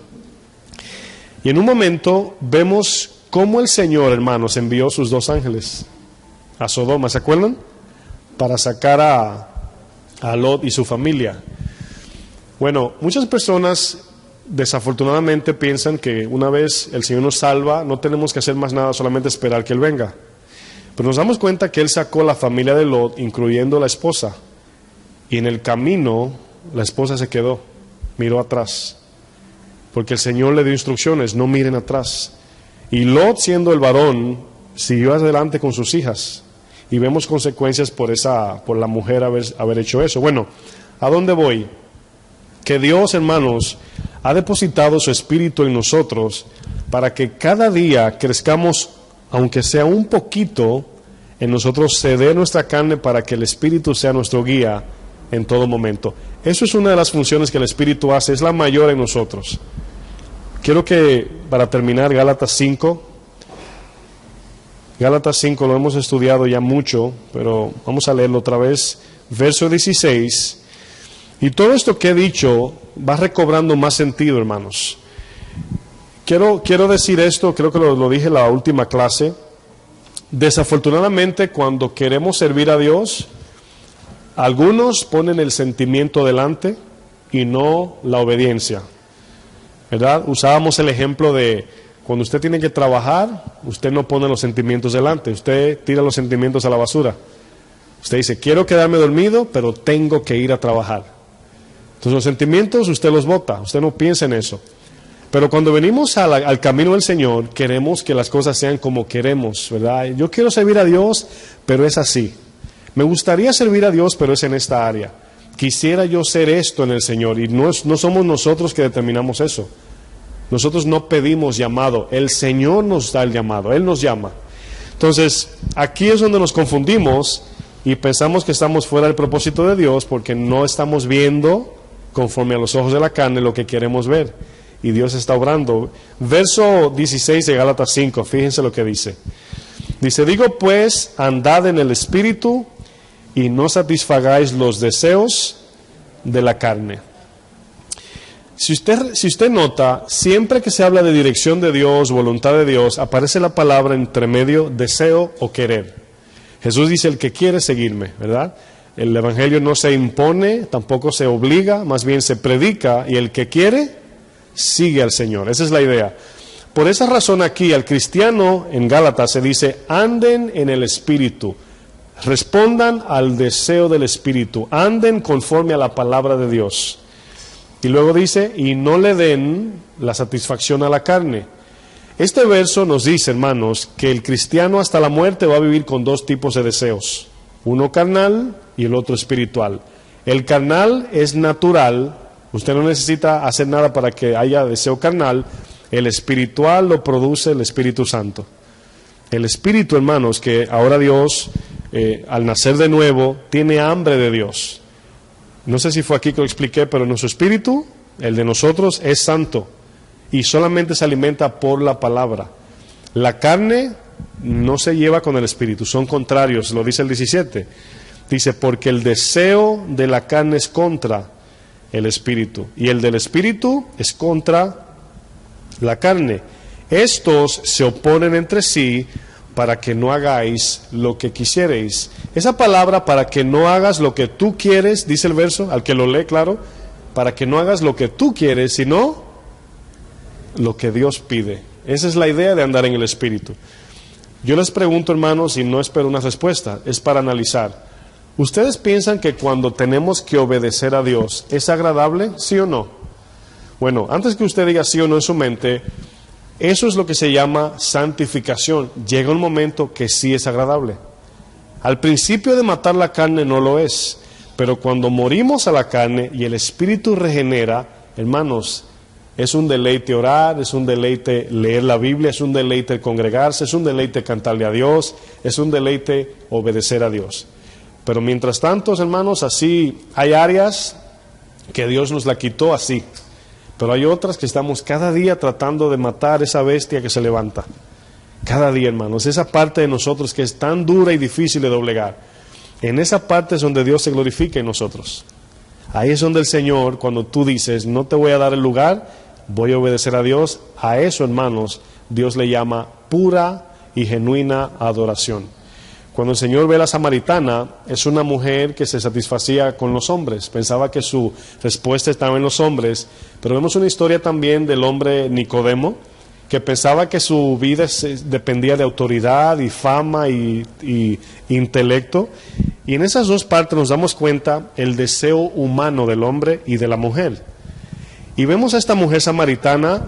Y en un momento vemos cómo el Señor, hermanos, envió sus 2 ángeles a Sodoma, ¿se acuerdan? Para sacar a Lot y su familia. Bueno, muchas personas desafortunadamente piensan que una vez el Señor nos salva, no tenemos que hacer más nada, solamente esperar que Él venga. Pero nos damos cuenta que Él sacó la familia de Lot, incluyendo la esposa. Y en el camino, la esposa se quedó, miró atrás. Porque el Señor le dio instrucciones, no miren atrás. Y Lot, siendo el varón, siguió adelante con sus hijas. Y vemos consecuencias por la mujer haber hecho eso. Bueno, ¿a dónde voy? Que Dios, hermanos, ha depositado su Espíritu en nosotros para que cada día crezcamos, aunque sea un poquito, en nosotros ceder nuestra carne para que el Espíritu sea nuestro guía en todo momento. Eso es una de las funciones que el Espíritu hace, es la mayor en nosotros. Quiero que, para terminar, Gálatas 5 lo hemos estudiado ya mucho, pero vamos a leerlo otra vez, verso 16. Y todo esto que he dicho va recobrando más sentido, hermanos. Quiero decir esto, creo que lo dije en la última clase. Desafortunadamente, cuando queremos servir a Dios, algunos ponen el sentimiento delante y no la obediencia, ¿verdad? Usábamos el ejemplo de cuando usted tiene que trabajar, usted no pone los sentimientos delante, usted tira los sentimientos a la basura. Usted dice, quiero quedarme dormido, pero tengo que ir a trabajar. Entonces los sentimientos usted los bota, usted no piensa en eso. Pero cuando venimos al camino del Señor, queremos que las cosas sean como queremos, ¿verdad? Yo quiero servir a Dios, pero es así. Me gustaría servir a Dios, pero es en esta área. Quisiera yo ser esto en el Señor, y no somos nosotros que determinamos eso. Nosotros no pedimos llamado, el Señor nos da el llamado, Él nos llama. Entonces, aquí es donde nos confundimos y pensamos que estamos fuera del propósito de Dios porque no estamos viendo conforme a los ojos de la carne lo que queremos ver. Y Dios está obrando. Verso 16 de Gálatas 5, fíjense lo que dice. Dice, digo pues, andad en el Espíritu y no satisfagáis los deseos de la carne. Si usted nota, siempre que se habla de dirección de Dios, voluntad de Dios, aparece la palabra entre medio deseo o querer. Jesús dice, el que quiere seguirme, ¿verdad? El Evangelio no se impone, tampoco se obliga, más bien se predica, y el que quiere, sigue al Señor. Esa es la idea. Por esa razón aquí, al cristiano en Gálatas se dice, anden en el Espíritu, respondan al deseo del Espíritu, anden conforme a la palabra de Dios. Y luego dice, y no le den la satisfacción a la carne. Este verso nos dice, hermanos, que el cristiano hasta la muerte va a vivir con 2 tipos de deseos. Uno carnal y el otro espiritual. El carnal es natural, usted no necesita hacer nada para que haya deseo carnal. El espiritual lo produce el Espíritu Santo. El espíritu, hermanos, que ahora Dios, al nacer de nuevo, tiene hambre de Dios. No sé si fue aquí que lo expliqué, pero nuestro espíritu, el de nosotros, es santo y solamente se alimenta por la palabra. La carne no se lleva con el espíritu, son contrarios, lo dice el 17. Dice, porque el deseo de la carne es contra el espíritu y el del espíritu es contra la carne. Estos se oponen entre sí para que no hagáis lo que quisierais. Esa palabra, para que no hagas lo que tú quieres, dice el verso, al que lo lee, claro, para que no hagas lo que tú quieres, sino lo que Dios pide. Esa es la idea de andar en el Espíritu. Yo les pregunto, hermanos, y no espero una respuesta, es para analizar. ¿Ustedes piensan que cuando tenemos que obedecer a Dios es agradable, sí o no? Bueno, antes que usted diga sí o no en su mente, eso es lo que se llama santificación. Llega un momento que sí es agradable. Al principio de matar la carne no lo es, pero cuando morimos a la carne y el Espíritu regenera, hermanos, es un deleite orar, es un deleite leer la Biblia, es un deleite congregarse, es un deleite cantarle a Dios, es un deleite obedecer a Dios. Pero mientras tanto, hermanos, así hay áreas que Dios nos la quitó así. Pero hay otras que estamos cada día tratando de matar esa bestia que se levanta. Cada día, hermanos, esa parte de nosotros que es tan dura y difícil de doblegar. En esa parte es donde Dios se glorifica en nosotros. Ahí es donde el Señor, cuando tú dices, no te voy a dar el lugar, voy a obedecer a Dios, a eso, hermanos, Dios le llama pura y genuina adoración. Cuando el Señor ve a la samaritana, es una mujer que se satisfacía con los hombres, pensaba que su respuesta estaba en los hombres, pero vemos una historia también del hombre Nicodemo, que pensaba que su vida dependía de autoridad y fama y intelecto, y en esas dos partes nos damos cuenta el deseo humano del hombre y de la mujer. Y vemos a esta mujer samaritana,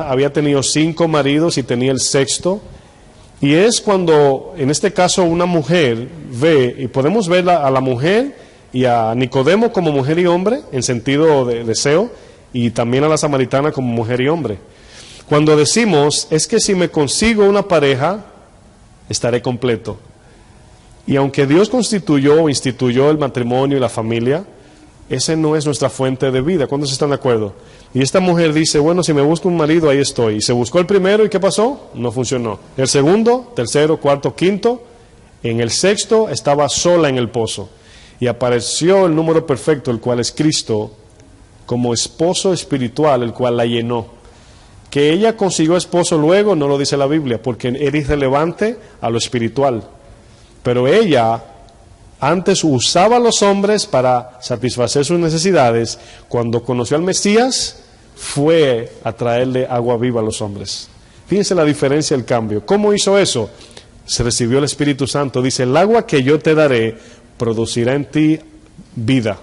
había tenido 5 maridos y tenía el 6º, y es cuando, en este caso, una mujer ve, y podemos ver a la mujer y a Nicodemo como mujer y hombre, en sentido de deseo, y también a la samaritana como mujer y hombre. Cuando decimos, es que si me consigo una pareja, estaré completo. Y aunque Dios constituyó o instituyó el matrimonio y la familia, esa no es nuestra fuente de vida. ¿Cuántos están de acuerdo? Y esta mujer dice, bueno, si me busco un marido, ahí estoy. Y se buscó el primero, ¿y qué pasó? No funcionó. El segundo, tercero, cuarto, quinto. En el 6º estaba sola en el pozo. Y apareció el número perfecto, el cual es Cristo, como esposo espiritual, el cual la llenó. Que ella consiguió esposo luego, no lo dice la Biblia, porque era irrelevante a lo espiritual. Pero ella antes usaba a los hombres para satisfacer sus necesidades. Cuando conoció al Mesías, fue a traerle agua viva a los hombres. Fíjense la diferencia, el cambio. ¿Cómo hizo eso? Se recibió el Espíritu Santo. Dice, el agua que yo te daré producirá en ti vida.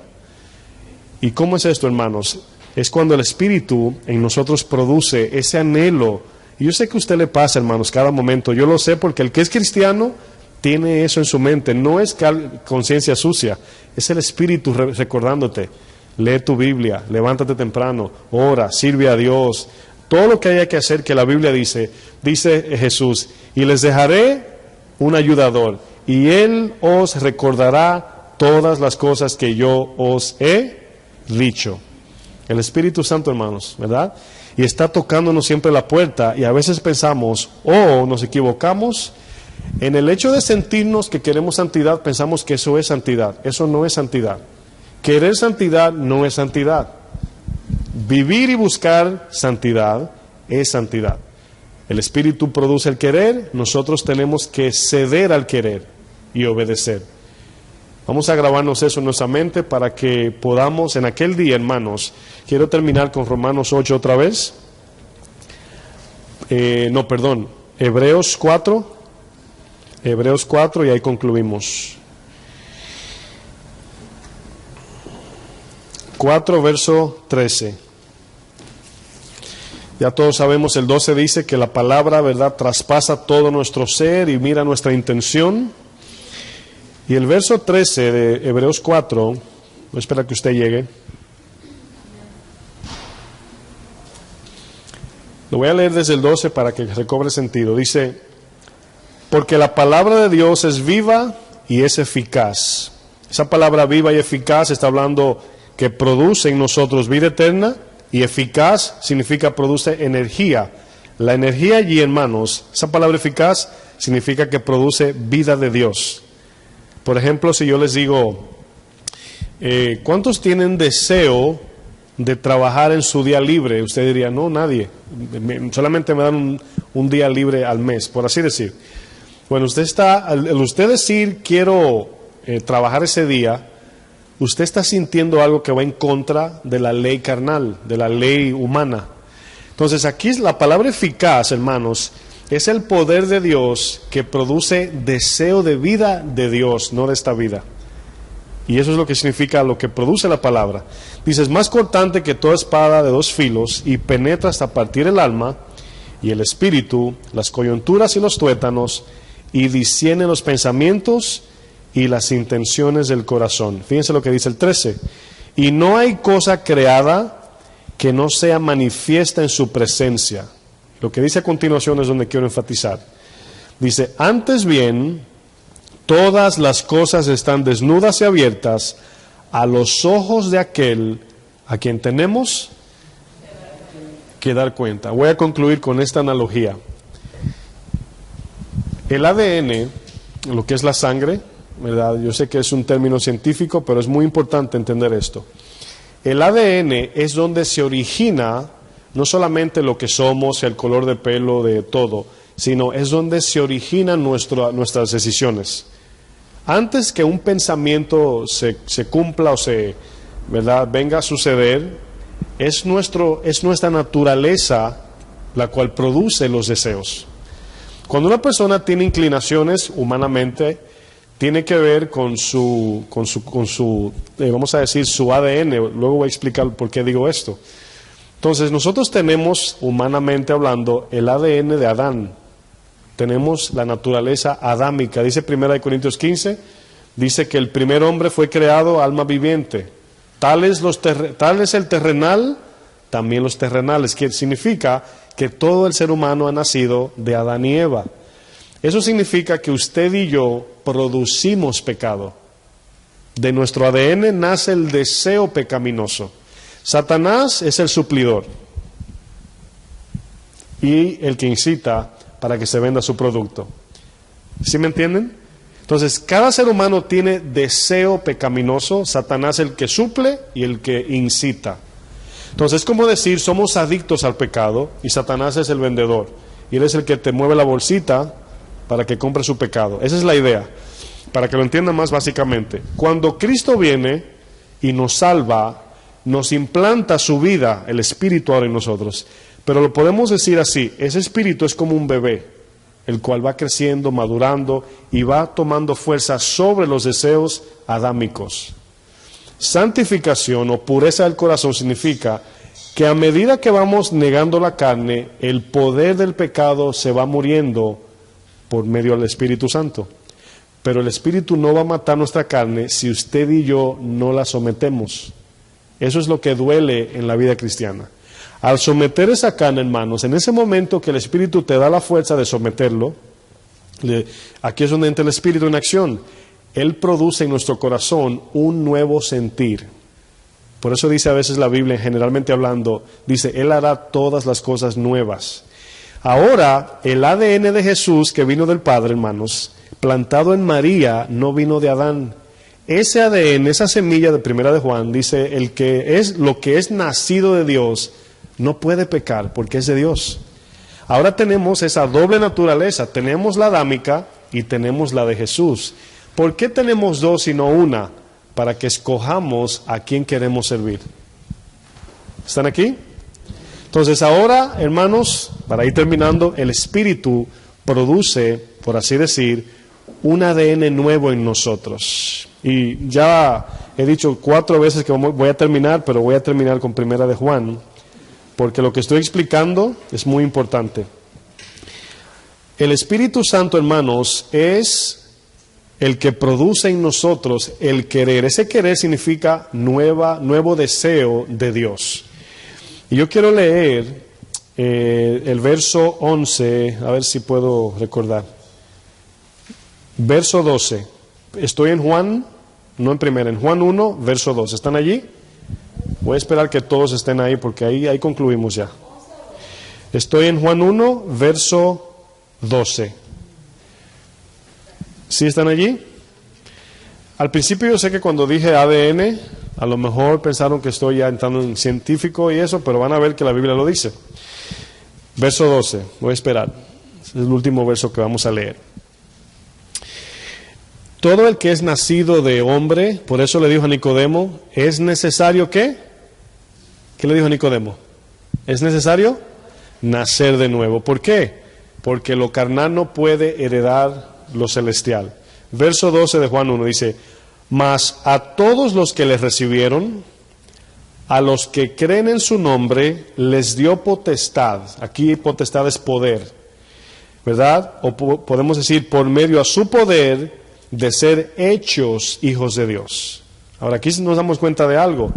¿Y cómo es esto, hermanos? Es cuando el Espíritu en nosotros produce ese anhelo. Y yo sé que a usted le pasa, hermanos, cada momento. Yo lo sé porque el que es cristiano tiene eso en su mente. No es conciencia sucia, es el Espíritu recordándote. Lee tu Biblia, levántate temprano, ora, sirve a Dios. Todo lo que haya que hacer, que la Biblia dice Jesús, y les dejaré un ayudador, y Él os recordará todas las cosas que yo os he dicho. El Espíritu Santo, hermanos, ¿verdad? Y está tocándonos siempre la puerta, y a veces pensamos, nos equivocamos. En el hecho de sentirnos que queremos santidad, pensamos que eso es santidad. Eso no es santidad. Querer santidad no es santidad. Vivir y buscar santidad es santidad. El Espíritu produce el querer, nosotros tenemos que ceder al querer y obedecer. Vamos a grabarnos eso en nuestra mente para que podamos en aquel día, hermanos. Quiero terminar con Romanos 8 otra vez. Hebreos 4. Hebreos 4 y ahí concluimos. 4 verso 13. Ya todos sabemos, el 12 dice que la palabra, ¿verdad?, traspasa todo nuestro ser y mira nuestra intención. Y el verso 13 de Hebreos 4, voy a esperar que usted llegue. Lo voy a leer desde el 12 para que recobre sentido. Dice, porque la palabra de Dios es viva y es eficaz. Esa palabra viva y eficaz está hablando que produce en nosotros vida eterna, y eficaz significa produce energía. La energía allí, hermanos, esa palabra eficaz significa que produce vida de Dios. Por ejemplo, si yo les digo, ¿cuántos tienen deseo de trabajar en su día libre? Usted diría, no, nadie. Solamente me dan un día libre al mes, por así decir. Bueno, al usted decir quiero trabajar ese día, usted está sintiendo algo que va en contra de la ley carnal, de la ley humana. Entonces aquí la palabra eficaz, hermanos, es el poder de Dios que produce deseo de vida de Dios, no de esta vida. Y eso es lo que significa lo que produce la palabra. Dice, es más cortante que toda espada de dos filos y penetra hasta partir el alma y el espíritu, las coyunturas y los tuétanos, y discierne los pensamientos y las intenciones del corazón. Fíjense lo que dice el 13. Y no hay cosa creada que no sea manifiesta en su presencia. Lo que dice a continuación es donde quiero enfatizar. Dice, antes bien, todas las cosas están desnudas y abiertas a los ojos de aquel a quien tenemos que dar cuenta. Voy a concluir con esta analogía. El ADN, lo que es la sangre, ¿verdad? Yo sé que es un término científico, pero es muy importante entender esto. El ADN es donde se origina no solamente lo que somos, el color de pelo, de todo, sino es donde se originan nuestras decisiones. Antes que un pensamiento se cumpla o ¿verdad?, venga a suceder, es nuestra naturaleza la cual produce los deseos. Cuando una persona tiene inclinaciones humanamente, tiene que ver con su vamos a decir, su ADN. Luego voy a explicar por qué digo esto. Entonces, nosotros tenemos, humanamente hablando, el ADN de Adán. Tenemos la naturaleza adámica. Dice 1 Corintios 15, dice que el primer hombre fue creado alma viviente. Tal es el terrenal, también los terrenales, que significa que todo el ser humano ha nacido de Adán y Eva. Eso significa que usted y yo producimos pecado. De nuestro ADN nace el deseo pecaminoso. Satanás es el suplidor y el que incita para que se venda su producto. ¿Sí me entienden? Entonces, cada ser humano tiene deseo pecaminoso. Satanás es el que suple y el que incita. Entonces, es como decir, somos adictos al pecado y Satanás es el vendedor. Y él es el que te mueve la bolsita para que compre su pecado. Esa es la idea, para que lo entiendan más básicamente. Cuando Cristo viene y nos salva, nos implanta su vida, el Espíritu ahora en nosotros. Pero lo podemos decir así, ese Espíritu es como un bebé, el cual va creciendo, madurando y va tomando fuerza sobre los deseos adámicos. Santificación o pureza del corazón significa que a medida que vamos negando la carne, el poder del pecado se va muriendo por medio del Espíritu Santo. Pero el Espíritu no va a matar nuestra carne si usted y yo no la sometemos. Eso es lo que duele en la vida cristiana. Al someter esa carne, hermanos, en ese momento que el Espíritu te da la fuerza de someterlo, aquí es donde entra el Espíritu en acción. Él produce en nuestro corazón un nuevo sentir. Por eso dice a veces la Biblia, generalmente hablando, dice, Él hará todas las cosas nuevas. Ahora, el ADN de Jesús que vino del Padre, hermanos, plantado en María, no vino de Adán. Ese ADN, esa semilla de 1 de Juan, dice, lo que es nacido de Dios, no puede pecar porque es de Dios. Ahora tenemos esa doble naturaleza, tenemos la adámica y tenemos la de Jesús. ¿Por qué tenemos dos y no una? Para que escojamos a quién queremos servir. ¿Están aquí? Entonces ahora, hermanos, para ir terminando, el Espíritu produce, por así decir, un ADN nuevo en nosotros. Y ya he dicho 4 veces que voy a terminar, pero voy a terminar con 1 de Juan, porque lo que estoy explicando es muy importante. El Espíritu Santo, hermanos, es el que produce en nosotros el querer. Ese querer significa nuevo deseo de Dios. Y yo quiero leer el verso 11, a ver si puedo recordar. Verso 12. Estoy en Juan, no en primera, en Juan 1, verso 12. ¿Están allí? Voy a esperar que todos estén ahí porque ahí concluimos ya. Estoy en Juan 1, verso 12. ¿Sí están allí? Al principio yo sé que cuando dije ADN, a lo mejor pensaron que estoy ya entrando en científico y eso, pero van a ver que la Biblia lo dice. Verso 12, voy a esperar. Es el último verso que vamos a leer. Todo el que es nacido de hombre, por eso le dijo a Nicodemo, ¿es necesario qué? ¿Qué le dijo a Nicodemo? ¿Es necesario? Nacer de nuevo. ¿Por qué? Porque lo carnal no puede heredar lo celestial. Verso 12 de Juan 1 dice, mas a todos los que les recibieron, a los que creen en su nombre, les dio potestad. Aquí potestad es poder, ¿verdad? O podemos decir por medio a su poder de ser hechos hijos de Dios. Ahora aquí nos damos cuenta de algo.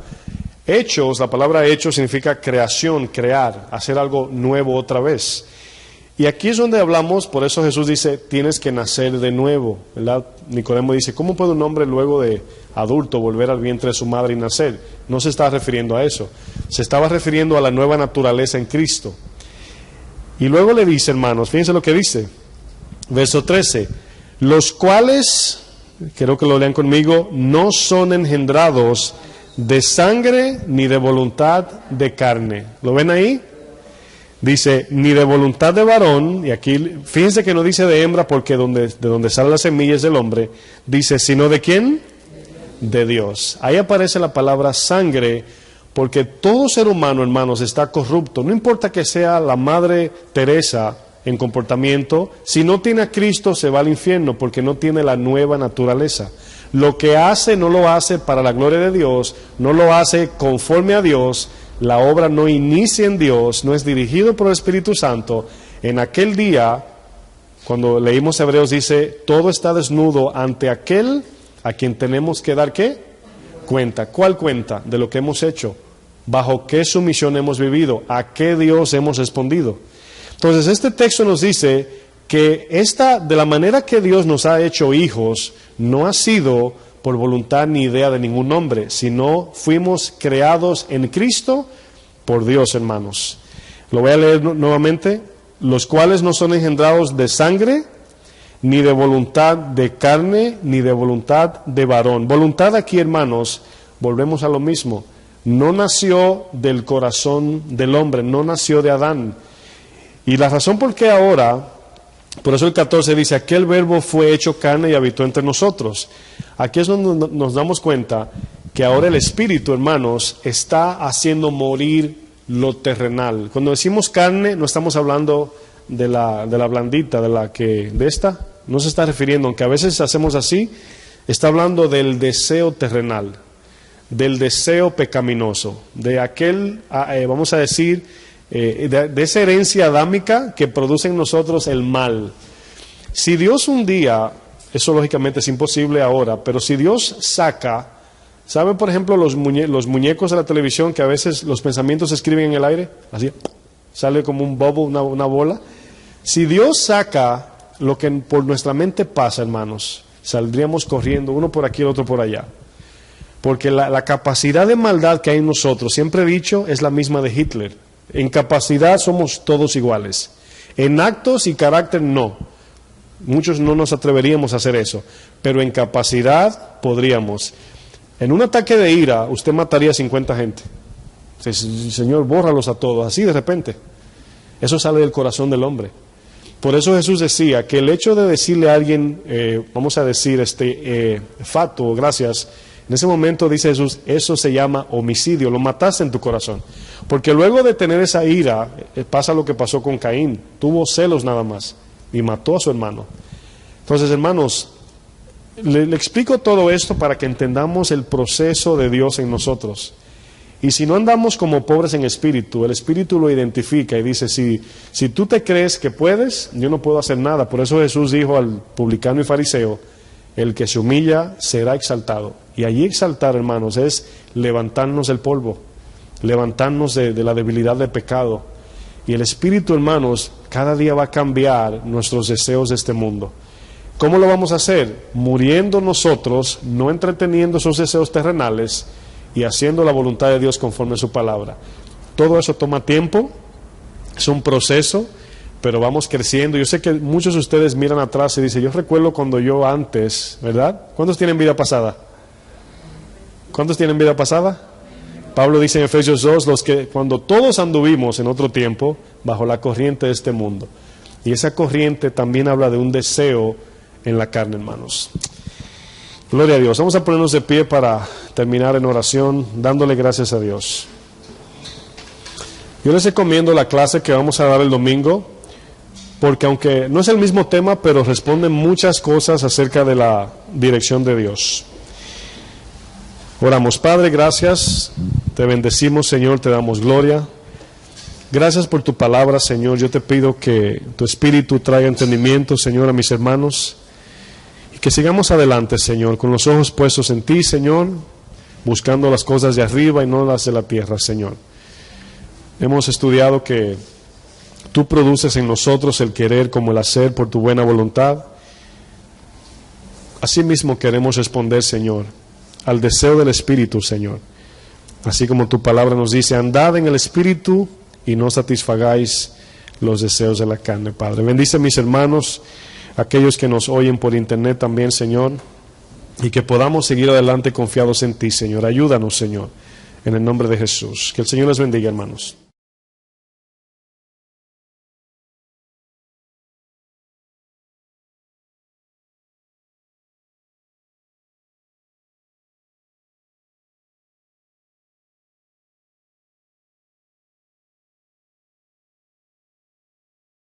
Hechos, la palabra hecho significa creación, crear, hacer algo nuevo otra vez. Y aquí es donde hablamos, por eso Jesús dice, tienes que nacer de nuevo, ¿verdad? Nicodemo dice, ¿cómo puede un hombre luego de adulto volver al vientre de su madre y nacer? No se está refiriendo a eso, se estaba refiriendo a la nueva naturaleza en Cristo. Y luego le dice, hermanos, fíjense lo que dice, verso 13, los cuales, quiero que lo lean conmigo, no son engendrados de sangre ni de voluntad de carne. ¿Lo ven ahí? Dice, ni de voluntad de varón, y aquí fíjense que no dice de hembra porque de donde salen las semillas del hombre, dice, sino de quién? De Dios. Ahí aparece la palabra sangre, porque todo ser humano, hermanos, está corrupto. No importa que sea la Madre Teresa en comportamiento, si no tiene a Cristo se va al infierno porque no tiene la nueva naturaleza. Lo que hace no lo hace para la gloria de Dios, no lo hace conforme a Dios. La obra no inicia en Dios, no es dirigido por el Espíritu Santo. En aquel día, cuando leímos Hebreos, dice, todo está desnudo ante aquel a quien tenemos que dar, ¿qué? Cuenta. ¿Cuál cuenta? De lo que hemos hecho. ¿Bajo qué sumisión hemos vivido? ¿A qué Dios hemos respondido? Entonces, este texto nos dice que de la manera que Dios nos ha hecho hijos, no ha sido por voluntad ni idea de ningún hombre, sino fuimos creados en Cristo por Dios, hermanos. Lo voy a leer nuevamente. Los cuales no son engendrados de sangre, ni de voluntad de carne, ni de voluntad de varón. Voluntad aquí, hermanos, volvemos a lo mismo. No nació del corazón del hombre, no nació de Adán. Y la razón por qué ahora, por eso el 14 dice, aquel verbo fue hecho carne y habitó entre nosotros. Aquí es donde nos damos cuenta que ahora el Espíritu, hermanos, está haciendo morir lo terrenal. Cuando decimos carne, no estamos hablando de la blandita, de esta, no se está refiriendo, aunque a veces hacemos así, está hablando del deseo terrenal, del deseo pecaminoso, de aquel, vamos a decir, de esa herencia adámica que produce en nosotros el mal. Si Dios un día, eso lógicamente es imposible ahora, pero si Dios saca, ¿saben por ejemplo los muñecos de la televisión que a veces los pensamientos se escriben en el aire? Así, sale como un bubble, una bola. Si Dios saca lo que por nuestra mente pasa, hermanos, saldríamos corriendo, uno por aquí, el otro por allá. Porque la capacidad de maldad que hay en nosotros, siempre he dicho, es la misma de Hitler. En capacidad somos todos iguales. En actos y carácter no. Muchos no nos atreveríamos a hacer eso. Pero en capacidad podríamos. En un ataque de ira, usted mataría a 50 gente. Señor, bórralos a todos, así de repente. Eso sale del corazón del hombre. Por eso Jesús decía que el hecho de decirle a alguien, vamos a decir, fato, gracias, en ese momento dice Jesús, eso se llama homicidio, lo mataste en tu corazón. Porque luego de tener esa ira, pasa lo que pasó con Caín, tuvo celos nada más y mató a su hermano. Entonces, hermanos, le explico todo esto para que entendamos el proceso de Dios en nosotros. Y si no andamos como pobres en espíritu, el espíritu lo identifica y dice, si tú te crees que puedes, yo no puedo hacer nada. Por eso Jesús dijo al publicano y fariseo, el que se humilla será exaltado. Y allí exaltar, hermanos, es levantarnos del polvo, levantarnos de la debilidad del pecado. Y el Espíritu, hermanos, cada día va a cambiar nuestros deseos de este mundo. ¿Cómo lo vamos a hacer? Muriendo nosotros, no entreteniendo esos deseos terrenales y haciendo la voluntad de Dios conforme a su palabra. Todo eso toma tiempo, es un proceso, pero vamos creciendo. Yo sé que muchos de ustedes miran atrás y dicen, yo recuerdo cuando yo antes, ¿verdad? ¿Cuántos tienen vida pasada? ¿Cuántos tienen vida pasada? Pablo dice en Efesios 2, los que cuando todos anduvimos en otro tiempo bajo la corriente de este mundo. Y esa corriente también habla de un deseo en la carne, hermanos. Gloria a Dios. Vamos a ponernos de pie para terminar en oración, dándole gracias a Dios. Yo les recomiendo la clase que vamos a dar el domingo, porque aunque no es el mismo tema, pero responden muchas cosas acerca de la dirección de Dios. Oramos. Padre, gracias, te bendecimos, Señor, te damos gloria. Gracias por tu palabra, Señor. Yo te pido que tu Espíritu traiga entendimiento, Señor, a mis hermanos, y que sigamos adelante, Señor, con los ojos puestos en ti, Señor, buscando las cosas de arriba y no las de la tierra, Señor. Hemos estudiado que tú produces en nosotros el querer como el hacer por tu buena voluntad. Asimismo queremos responder, Señor, al deseo del Espíritu, Señor. Así como tu palabra nos dice, andad en el Espíritu y no satisfagáis los deseos de la carne, Padre. Bendice a mis hermanos, aquellos que nos oyen por internet también, Señor, y que podamos seguir adelante confiados en ti, Señor. Ayúdanos, Señor, en el nombre de Jesús. Que el Señor les bendiga, hermanos.